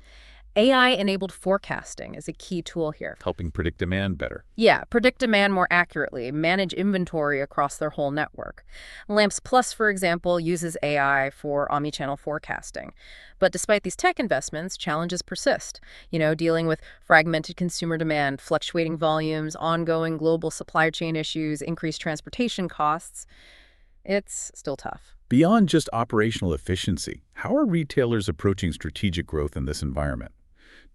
B: AI-enabled forecasting is a key tool here.
A: Helping predict demand better.
B: Yeah, predict demand more accurately, manage inventory across their whole network. Lamps Plus, for example, uses AI for omnichannel forecasting. But despite these tech investments, challenges persist. Dealing with fragmented consumer demand, fluctuating volumes, ongoing global supply chain issues, increased transportation costs. It's still tough.
A: Beyond just operational efficiency, how are retailers approaching strategic growth in this environment?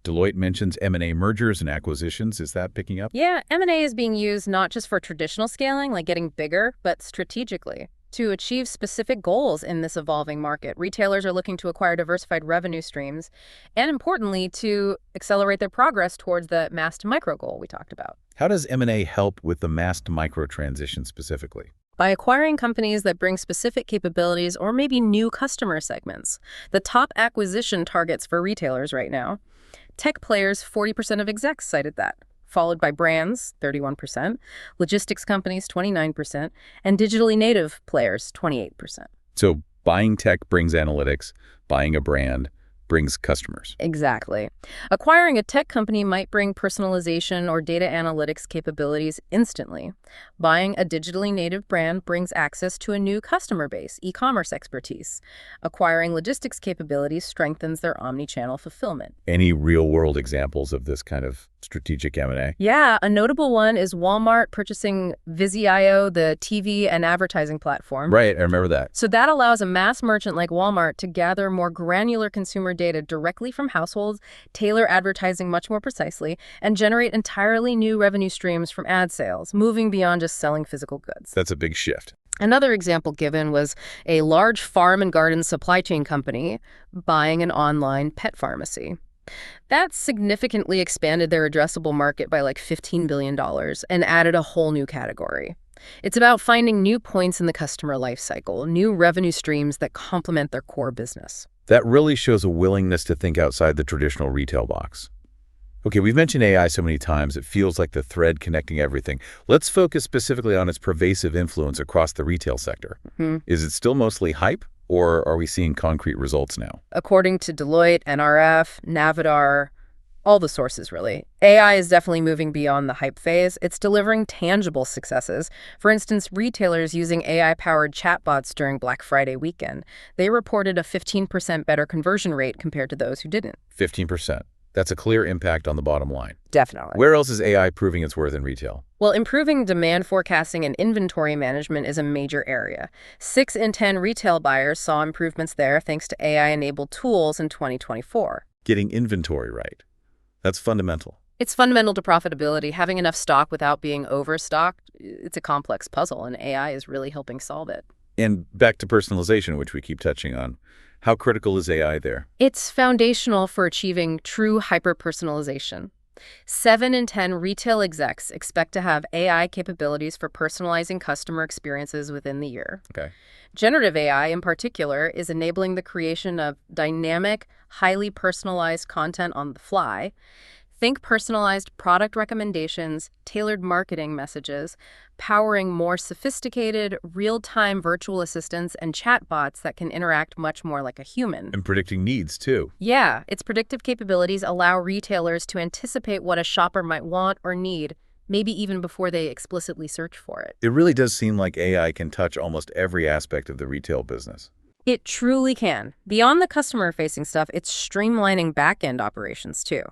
A: Deloitte mentions M&A mergers and acquisitions. Is that picking up?
B: Yeah, M&A is being used not just for traditional scaling, like getting bigger, but strategically. To achieve specific goals in this evolving market, retailers are looking to acquire diversified revenue streams and, importantly, to accelerate their progress towards the mass to micro goal we talked about.
A: How does M&A help with the mass to micro transition specifically?
B: By acquiring companies that bring specific capabilities or maybe new customer segments. The top acquisition targets for retailers right now. Tech players, 40% of execs cited that, followed by brands, 31%, logistics companies, 29%, and digitally native players, 28%.
A: So buying tech brings analytics, buying a brand brings customers.
B: Exactly. Acquiring a tech company might bring personalization or data analytics capabilities instantly. Buying a digitally native brand brings access to a new customer base, e-commerce expertise. Acquiring logistics capabilities strengthens their omni-channel fulfillment.
A: Any real-world examples of this kind of strategic M&A?
B: Yeah, a notable one is Walmart purchasing Vizio, the TV and advertising platform.
A: Right, I remember that.
B: So that allows a mass merchant like Walmart to gather more granular consumer data directly from households, tailor advertising much more precisely, and generate entirely new revenue streams from ad sales, moving beyond just selling physical goods.
A: That's a big shift.
B: Another example given was a large farm and garden supply chain company buying an online pet pharmacy. That significantly expanded their addressable market by like $15 billion and added a whole new category. It's about finding new points in the customer life cycle, new revenue streams that complement their core business.
A: That really shows a willingness to think outside the traditional retail box. Okay, we've mentioned AI so many times, it feels like the thread connecting everything. Let's focus specifically on its pervasive influence across the retail sector. Is it still mostly hype, or are we seeing concrete results now?
B: According to Deloitte, NRF, Navidar, all the sources really, AI is definitely moving beyond the hype phase. It's delivering tangible successes. For instance, retailers using AI-powered chatbots during Black Friday weekend, they reported a 15% better conversion rate compared to those who didn't.
A: 15%. That's a clear impact on the bottom line.
B: Definitely.
A: Where else is AI proving its worth in retail?
B: Well, improving demand forecasting and inventory management is a major area. 6 in 10 retail buyers saw improvements there thanks to AI-enabled tools in 2024.
A: Getting inventory right. That's fundamental.
B: It's fundamental to profitability. Having enough stock without being overstocked, it's a complex puzzle, and AI is really helping solve it.
A: And back to personalization, which we keep touching on. How critical is AI there?
B: It's foundational for achieving true hyper-personalization. 7 in 10 retail execs expect to have AI capabilities for personalizing customer experiences within the year.
A: Okay.
B: Generative AI, in particular, is enabling the creation of dynamic, highly personalized content on the fly. Think personalized product recommendations, tailored marketing messages, powering more sophisticated, real-time virtual assistants and chatbots that can interact much more like a human.
A: And predicting needs, too.
B: Yeah, its predictive capabilities allow retailers to anticipate what a shopper might want or need, maybe even before they explicitly search for it.
A: It really does seem like AI can touch almost every aspect of the retail business.
B: It truly can. Beyond the customer-facing stuff, it's streamlining back-end operations, too.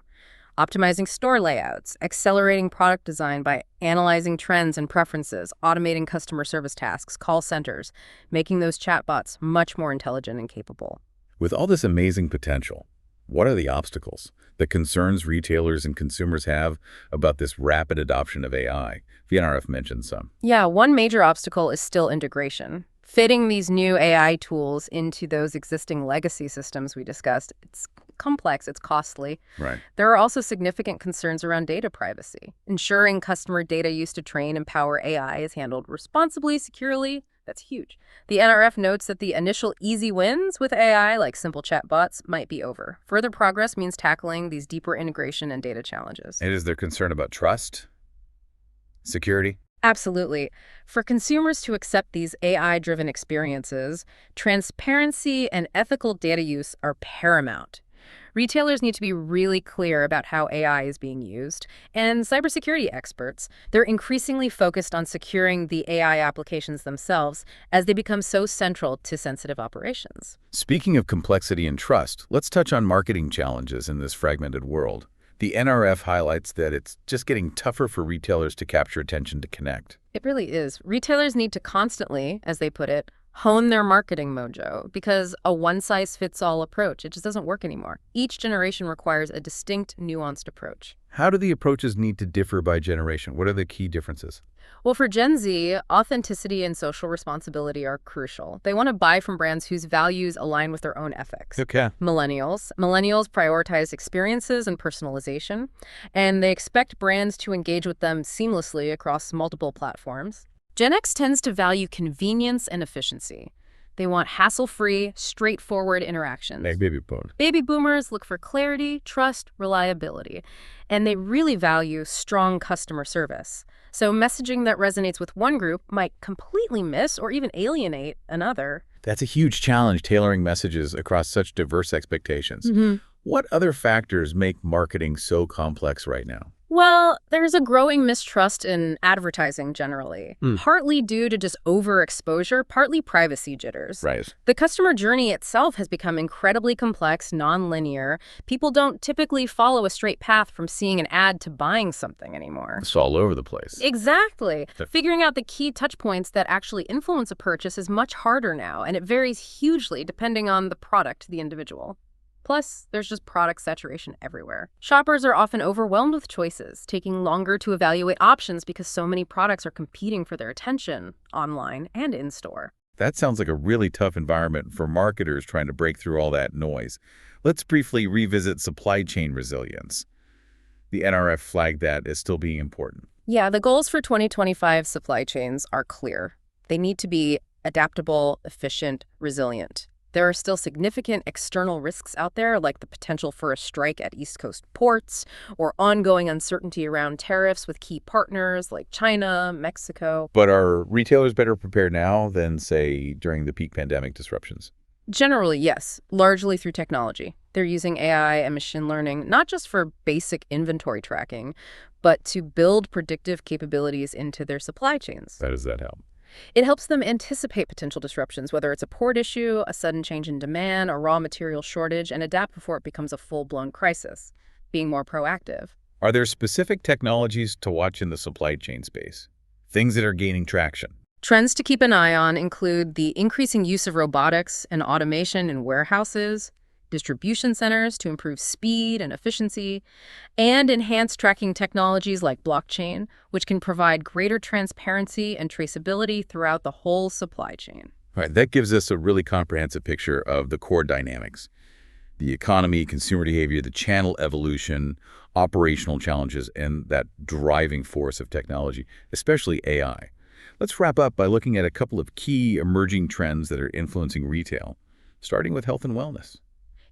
B: Optimizing store layouts, accelerating product design by analyzing trends and preferences, automating customer service tasks, call centers, making those chatbots much more intelligent and capable.
A: With all this amazing potential, what are the obstacles, the concerns retailers and consumers have about this rapid adoption of AI? VNRF mentioned some.
B: Yeah, one major obstacle is still integration. Fitting these new AI tools into those existing legacy systems we discussed, it's complex, it's costly.
A: Right.
B: There are also significant concerns around data privacy. Ensuring customer data used to train and power AI is handled responsibly, securely, that's huge. The NRF notes that the initial easy wins with AI, like simple chatbots, might be over. Further progress means tackling these deeper integration and data challenges.
A: And is there concern about trust, security?
B: Absolutely. For consumers to accept these AI-driven experiences, transparency and ethical data use are paramount. Retailers need to be really clear about how AI is being used, and cybersecurity experts, they're increasingly focused on securing the AI applications themselves as they become so central to sensitive operations.
A: Speaking of complexity and trust, let's touch on marketing challenges in this fragmented world. The NRF highlights that it's just getting tougher for retailers to capture attention to connect.
B: It really is. Retailers need to constantly, as they put it, hone their marketing mojo, because a one-size-fits-all approach, it just doesn't work anymore. Each generation requires a distinct, nuanced approach.
A: How do the approaches need to differ by generation? What are the key differences?
B: Well, for Gen Z, authenticity and social responsibility are crucial. They want to buy from brands whose values align with their own ethics.
A: Okay.
B: Millennials prioritize experiences and personalization, and they expect brands to engage with them seamlessly across multiple platforms. Gen X tends to value convenience and efficiency. They want hassle-free, straightforward interactions.
A: Like baby boomers.
B: Baby boomers look for clarity, trust, reliability, and they really value strong customer service. So messaging that resonates with one group might completely miss or even alienate another.
A: That's a huge challenge, tailoring messages across such diverse expectations.
B: Mm-hmm.
A: What other factors make marketing so complex right now?
B: Well, there's a growing mistrust in advertising generally, partly due to just overexposure, partly privacy jitters.
A: Right.
B: The customer journey itself has become incredibly complex, non-linear. People don't typically follow a straight path from seeing an ad to buying something anymore.
A: It's all over the place.
B: Exactly. Figuring out the key touch points that actually influence a purchase is much harder now, and it varies hugely depending on the product to the individual. Plus, there's just product saturation everywhere. Shoppers are often overwhelmed with choices, taking longer to evaluate options because so many products are competing for their attention, online and in-store.
A: That sounds like a really tough environment for marketers trying to break through all that noise. Let's briefly revisit supply chain resilience. The NRF flagged that as still being important.
B: Yeah, the goals for 2025 supply chains are clear. They need to be adaptable, efficient, resilient. There are still significant external risks out there, like the potential for a strike at East Coast ports or ongoing uncertainty around tariffs with key partners like China, Mexico.
A: But are retailers better prepared now than, say, during the peak pandemic disruptions?
B: Generally, yes, largely through technology. They're using AI and machine learning, not just for basic inventory tracking, but to build predictive capabilities into their supply chains.
A: How does that help?
B: It helps them anticipate potential disruptions, whether it's a port issue, a sudden change in demand, a raw material shortage, and adapt before it becomes a full-blown crisis. being more proactive.
A: Are there specific technologies to watch in the supply chain space? Things that are gaining traction?
B: Trends to keep an eye on include the increasing use of robotics and automation in warehouses, distribution centers to improve speed and efficiency, and enhanced tracking technologies like blockchain, which can provide greater transparency and traceability throughout the whole supply chain.
A: All right, that gives us a really comprehensive picture of the core dynamics: the economy, consumer behavior, the channel evolution, operational challenges, and that driving force of technology, especially AI. Let's wrap up by looking at a couple of key emerging trends that are influencing retail, starting with health and wellness.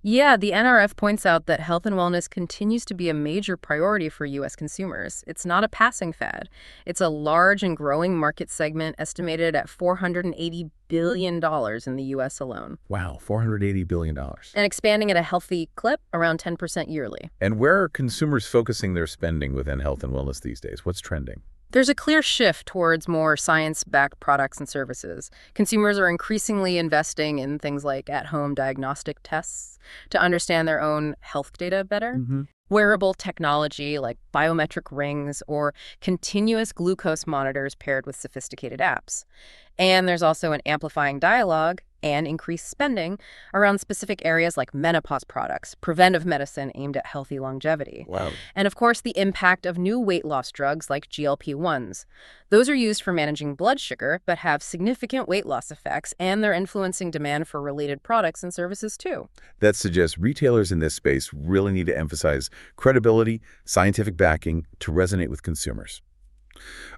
B: Yeah, the NRF points out that health and wellness continues to be a major priority for U.S. consumers. It's not a passing fad. It's a large and growing market segment estimated at $480 billion in the U.S. alone.
A: Wow, $480 billion.
B: And expanding at a healthy clip, around 10% yearly.
A: And where are consumers focusing their spending within health and wellness these days? What's trending?
B: There's a clear shift towards more science-backed products and services. Consumers are increasingly investing in things like at-home diagnostic tests to understand their own health data better. Wearable technology like biometric rings or continuous glucose monitors paired with sophisticated apps. And there's also an amplifying dialogue and increased spending around specific areas like menopause products, preventive medicine aimed at healthy longevity.
A: Wow.
B: And of course, the impact of new weight loss drugs like GLP-1s. Those are used for managing blood sugar, but have significant weight loss effects, and they're influencing demand for related products and services too.
A: That suggests retailers in this space really need to emphasize credibility, scientific backing to resonate with consumers.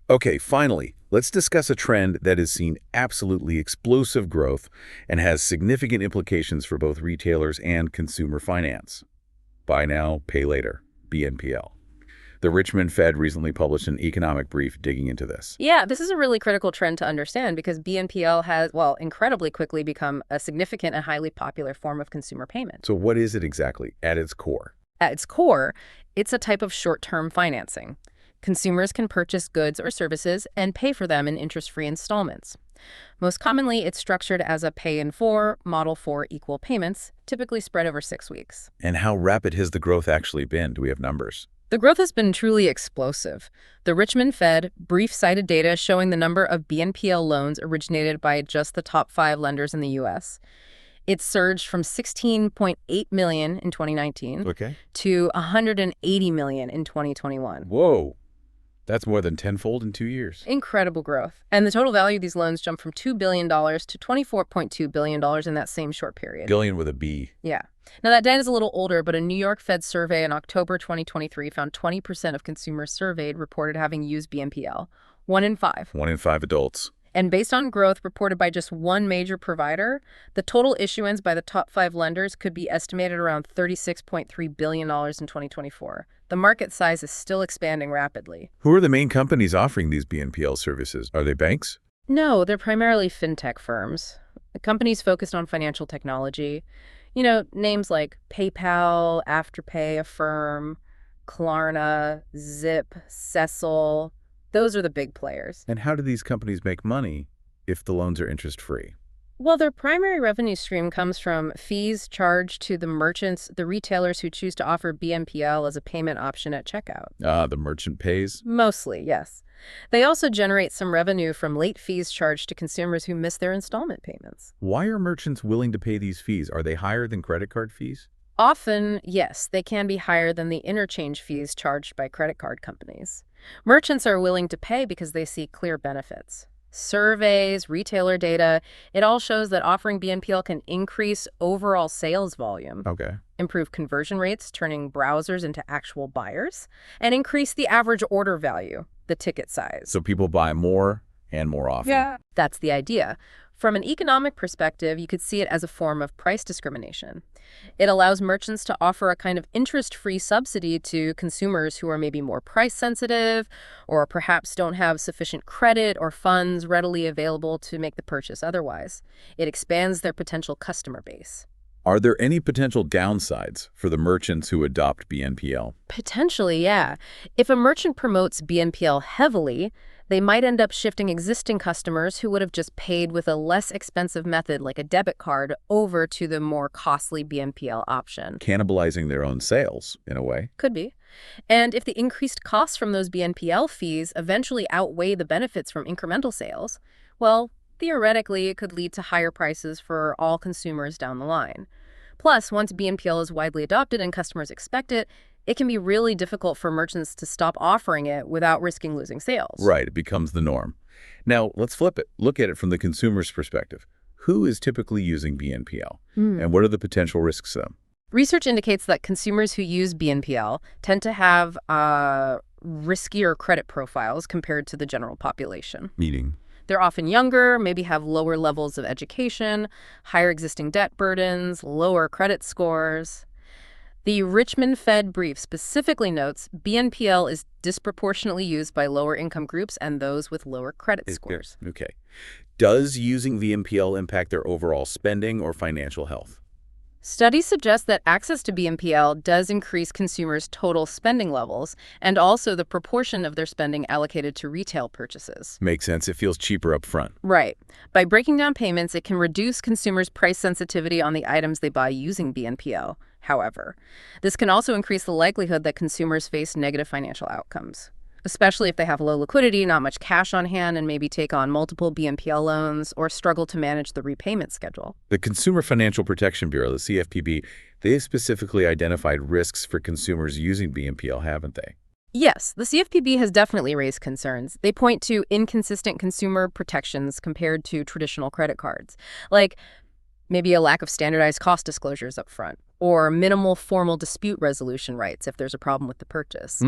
A: Okay, finally, let's discuss a trend that has seen absolutely explosive growth and has significant implications for both retailers and consumer finance. Buy now, pay later, BNPL. The Richmond Fed recently published an economic brief digging into this.
B: Yeah, this is a really critical trend to understand because BNPL has, well, incredibly quickly become a significant and highly popular form of consumer payment.
A: So what is it exactly at its core?
B: At its core, it's a type of short-term financing. Consumers can purchase goods or services and pay for them in interest-free installments. Most commonly, it's structured as a pay-in-4, model for equal payments, typically spread over 6 weeks.
A: And how rapid has the growth actually been? Do we have numbers?
B: The growth has been truly explosive. The Richmond Fed brief cited data showing the number of BNPL loans originated by just the top 5 lenders in the U.S. It surged from 16.8 million in 2019 to 180 million in 2021.
A: Whoa. That's more than tenfold in 2 years.
B: Incredible growth. And the total value of these loans jumped from $2 billion to $24.2 billion in that same short period.
A: Billion with a B.
B: Yeah. Now, that data is a little older, but a New York Fed survey in October 2023 found 20% of consumers surveyed reported having used BNPL. 1 in 5.
A: 1 in 5 adults.
B: And based on growth reported by just one major provider, the total issuance by the top 5 lenders could be estimated around $36.3 billion in 2024. The market size is still expanding rapidly.
A: Who are the main companies offering these BNPL services? Are they banks?
B: No, they're primarily fintech firms. Companies focused on financial technology. You know, names like PayPal, Afterpay, Affirm, Klarna, Zip, Cecil. Those are the big players.
A: And how do these companies make money if the loans are interest-free?
B: Well, their primary revenue stream comes from fees charged to the merchants, the retailers who choose to offer BNPL as a payment option at checkout.
A: The merchant pays?
B: Mostly, yes. They also generate some revenue from late fees charged to consumers who miss their installment payments.
A: Why are merchants willing to pay these fees? Are they higher than credit card fees?
B: Often, yes, they can be higher than the interchange fees charged by credit card companies. Merchants are willing to pay because they see clear benefits. Surveys, retailer data, it all shows that offering BNPL can increase overall sales volume, improve conversion rates, turning browsers into actual buyers, and increase the average order value, the ticket size.
A: So people buy more and more often.
B: Yeah. That's the idea. From an economic perspective, you could see it as a form of price discrimination. It allows merchants to offer a kind of interest-free subsidy to consumers who are maybe more price-sensitive or perhaps don't have sufficient credit or funds readily available to make the purchase otherwise. It expands their potential customer base.
A: Are there any potential downsides for the merchants who adopt BNPL?
B: Potentially, yeah. If a merchant promotes BNPL heavily, they might end up shifting existing customers who would have just paid with a less expensive method like a debit card over to the more costly BNPL option.
A: Cannibalizing their own sales, in a way.
B: Could be. And if the increased costs from those BNPL fees eventually outweigh the benefits from incremental sales, well, theoretically, it could lead to higher prices for all consumers down the line. Plus, once BNPL is widely adopted and customers expect it, it can be really difficult for merchants to stop offering it without risking losing sales.
A: Right, it becomes the norm. Now, let's flip it. Look at it from the consumer's perspective. Who is typically using BNPL? And what are the potential risks to them?
B: Research indicates that consumers who use BNPL tend to have riskier credit profiles compared to the general population.
A: Meaning?
B: They're often younger, maybe have lower levels of education, higher existing debt burdens, lower credit scores. The Richmond Fed brief specifically notes BNPL is disproportionately used by lower income groups and those with lower credit scores.
A: Okay. Does using BNPL impact their overall spending or financial health?
B: Studies suggest that access to BNPL does increase consumers' total spending levels and also the proportion of their spending allocated to retail purchases.
A: Makes sense. It feels cheaper up front.
B: Right. By breaking down payments, it can reduce consumers' price sensitivity on the items they buy using BNPL. However, this can also increase the likelihood that consumers face negative financial outcomes, especially if they have low liquidity, not much cash on hand, and maybe take on multiple BNPL loans or struggle to manage the repayment schedule.
A: The Consumer Financial Protection Bureau, the CFPB, they specifically identified risks for consumers using BNPL, haven't they?
B: Yes, the CFPB has definitely raised concerns. They point to inconsistent consumer protections compared to traditional credit cards, like maybe a lack of standardized cost disclosures up front, or minimal formal dispute resolution rights if there's a problem with the purchase.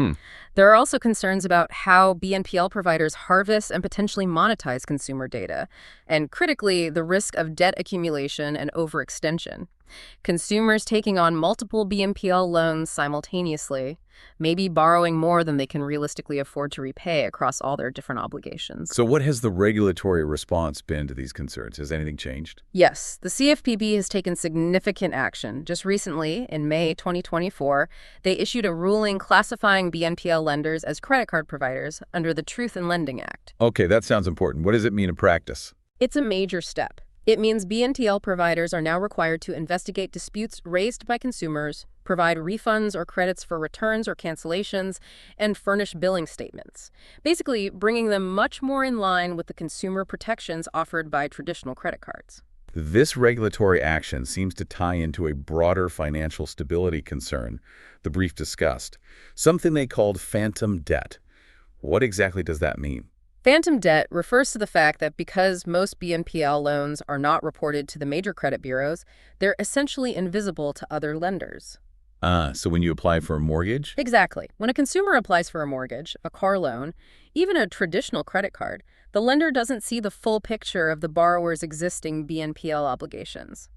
B: There are also concerns about how BNPL providers harvest and potentially monetize consumer data, and critically, the risk of debt accumulation and overextension. Consumers taking on multiple BNPL loans simultaneously, maybe borrowing more than they can realistically afford to repay across all their different obligations.
A: So what has the regulatory response been to these concerns? Has anything changed?
B: Yes, the CFPB has taken significant action. Just recently, in May 2024, they issued a ruling classifying BNPL lenders as credit card providers under the Truth in Lending Act.
A: Okay, that sounds important. What does it mean in practice?
B: It's a major step. It means BNPL providers are now required to investigate disputes raised by consumers, provide refunds or credits for returns or cancellations, and furnish billing statements, basically bringing them much more in line with the consumer protections offered by traditional credit cards.
A: This regulatory action seems to tie into a broader financial stability concern the brief discussed, something they called phantom debt. What exactly does that mean?
B: Phantom debt refers to the fact that because most BNPL loans are not reported to the major credit bureaus, they're essentially invisible to other lenders.
A: So when you apply for a mortgage?
B: Exactly. When a consumer applies for a mortgage, a car loan, even a traditional credit card, the lender doesn't see the full picture of the borrower's existing BNPL obligations.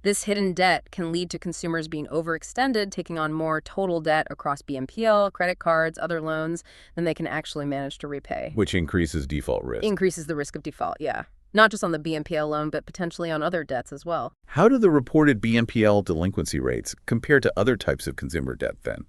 B: This hidden debt can lead to consumers being overextended, taking on more total debt across BNPL, credit cards, other loans than they can actually manage to repay.
A: Which increases default risk.
B: Increases the risk of default, yeah. Not just on the BNPL loan, but potentially on other debts as well.
A: How do the reported BNPL delinquency rates compare to other types of consumer debt then?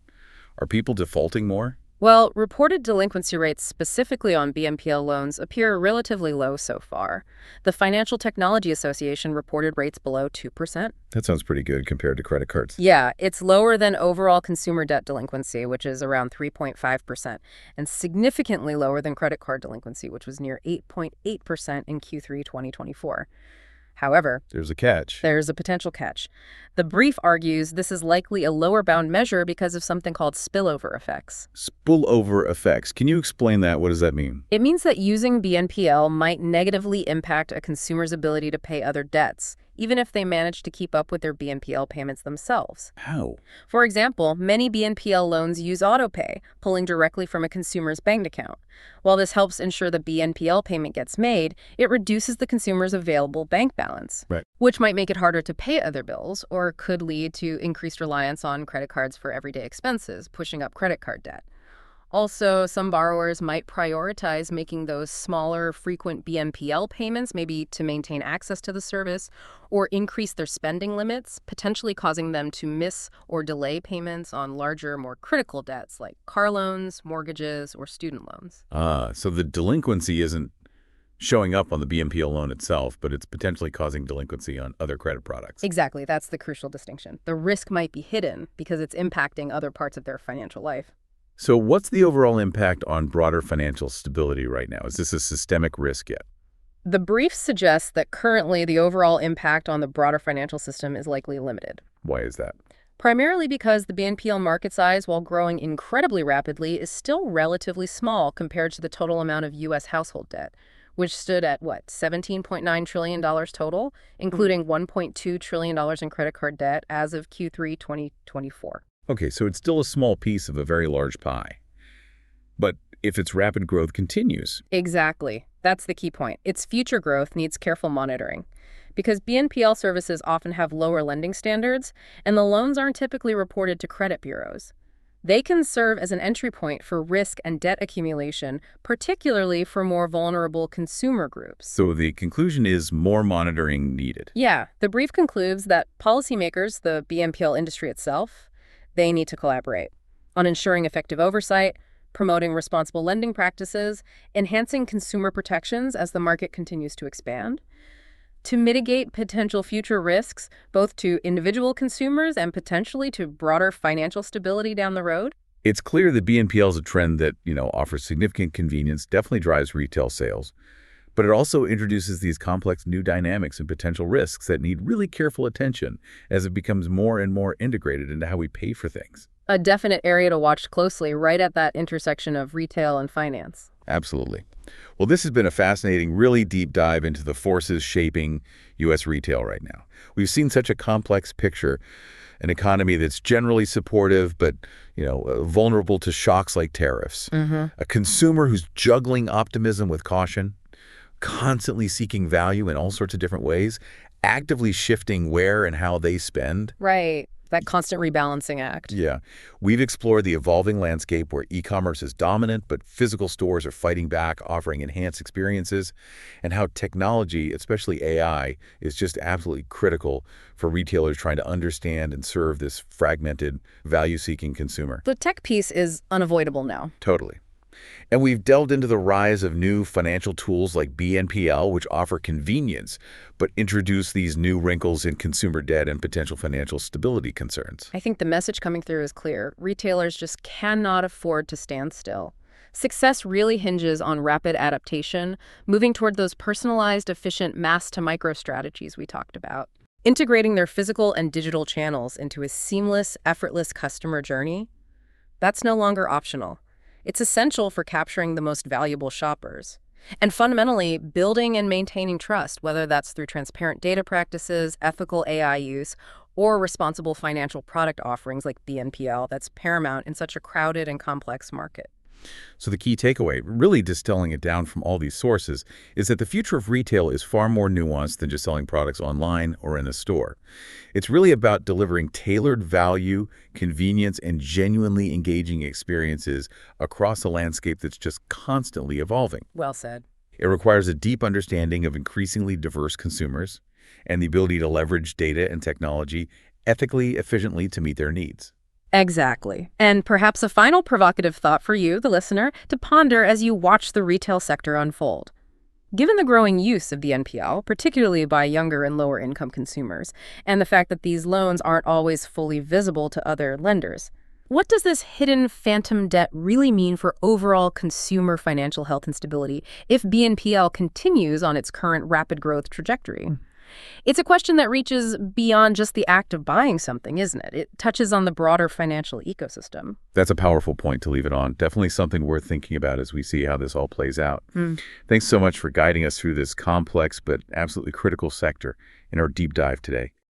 A: Are people defaulting more?
B: Well, reported delinquency rates specifically on BNPL loans appear relatively low so far. The Financial Technology Association reported rates below 2%.
A: That sounds pretty good compared to credit cards.
B: Yeah, it's lower than overall consumer debt delinquency, which is around 3.5%, and significantly lower than credit card delinquency, which was near 8.8% in Q3 2024. However,
A: there's a catch.
B: There's a potential catch. The brief argues this is likely a lower bound measure because of something called spillover effects.
A: Spillover effects. Can you explain that? What does that mean?
B: It means that using BNPL might negatively impact a consumer's ability to pay other debts, even if they manage to keep up with their BNPL payments themselves.
A: How?
B: For example, many BNPL loans use autopay, pulling directly from a consumer's bank account. While this helps ensure the BNPL payment gets made, it reduces the consumer's available bank balance, which might make it harder to pay other bills or could lead to increased reliance on credit cards for everyday expenses, pushing up credit card debt. Also, some borrowers might prioritize making those smaller, frequent BNPL payments, maybe to maintain access to the service, or increase their spending limits, potentially causing them to miss or delay payments on larger, more critical debts like car loans, mortgages, or student loans.
A: So the delinquency isn't showing up on the BNPL loan itself, but it's potentially causing delinquency on other credit products.
B: Exactly, that's the crucial distinction. The risk might be hidden because it's impacting other parts of their financial life.
A: So what's the overall impact on broader financial stability right now? Is this a systemic risk yet?
B: The brief suggests that currently the overall impact on the broader financial system is likely limited.
A: Why is that?
B: Primarily because the BNPL market size, while growing incredibly rapidly, is still relatively small compared to the total amount of U.S. household debt, which stood at, $17.9 trillion total, including $1.2 trillion in credit card debt as of Q3 2024.
A: Okay, so it's still a small piece of a very large pie. But if its rapid growth continues,
B: Exactly. That's the key point. Its future growth needs careful monitoring. Because BNPL services often have lower lending standards, and the loans aren't typically reported to credit bureaus. They can serve as an entry point for risk and debt accumulation, particularly for more vulnerable consumer groups.
A: so the conclusion is more monitoring needed.
B: Yeah, the brief concludes that policymakers, the BNPL industry itself, they need to collaborate on ensuring effective oversight, promoting responsible lending practices, enhancing consumer protections as the market continues to expand, to mitigate potential future risks, both to individual consumers and potentially to broader financial stability down the road.
A: It's clear that BNPL is a trend that, offers significant convenience, definitely drives retail sales, but it also introduces these complex new dynamics and potential risks that need really careful attention as it becomes more and more integrated into how we pay for things.
B: A definite area to watch closely, right at that intersection of retail and finance.
A: Absolutely. Well, this has been a fascinating, really deep dive into the forces shaping U.S. retail right now. We've seen such a complex picture, an economy that's generally supportive, but, vulnerable to shocks like tariffs, a consumer who's juggling optimism with caution, constantly seeking value in all sorts of different ways, actively shifting where and how they spend.
B: Right. That constant rebalancing act.
A: Yeah. We've explored the evolving landscape where e-commerce is dominant, but physical stores are fighting back, offering enhanced experiences, and how technology, especially AI, is just absolutely critical for retailers trying to understand and serve this fragmented, value-seeking consumer.
B: The tech piece is unavoidable now.
A: Totally. And we've delved into the rise of new financial tools like BNPL, which offer convenience, but introduce these new wrinkles in consumer debt and potential financial stability concerns.
B: I think the message coming through is clear. Retailers just cannot afford to stand still. Success really hinges on rapid adaptation, moving toward those personalized, efficient mass-to-micro strategies we talked about. Integrating their physical and digital channels into a seamless, effortless customer journey, that's no longer optional. It's essential for capturing the most valuable shoppers. And fundamentally, building and maintaining trust, whether that's through transparent data practices, ethical AI use, or responsible financial product offerings like BNPL, that's paramount in such a crowded and complex market.
A: So the key takeaway, really distilling it down from all these sources, is that the future of retail is far more nuanced than just selling products online or in a store. It's really about delivering tailored value, convenience, and genuinely engaging experiences across a landscape that's just constantly evolving.
B: Well said.
A: It requires a deep understanding of increasingly diverse consumers and the ability to leverage data and technology ethically, efficiently to meet their needs.
B: Exactly. And perhaps a final provocative thought for you, the listener, to ponder as you watch the retail sector unfold. Given the growing use of the NPL, particularly by younger and lower income consumers, and the fact that these loans aren't always fully visible to other lenders, what does this hidden phantom debt really mean for overall consumer financial health and stability if BNPL continues on its current rapid growth trajectory? It's a question that reaches beyond just the act of buying something, isn't it? It touches on the broader financial ecosystem.
A: That's a powerful point to leave it on. Definitely something worth thinking about as we see how this all plays out. Thanks so much for guiding us through this complex but absolutely critical sector in our deep dive today.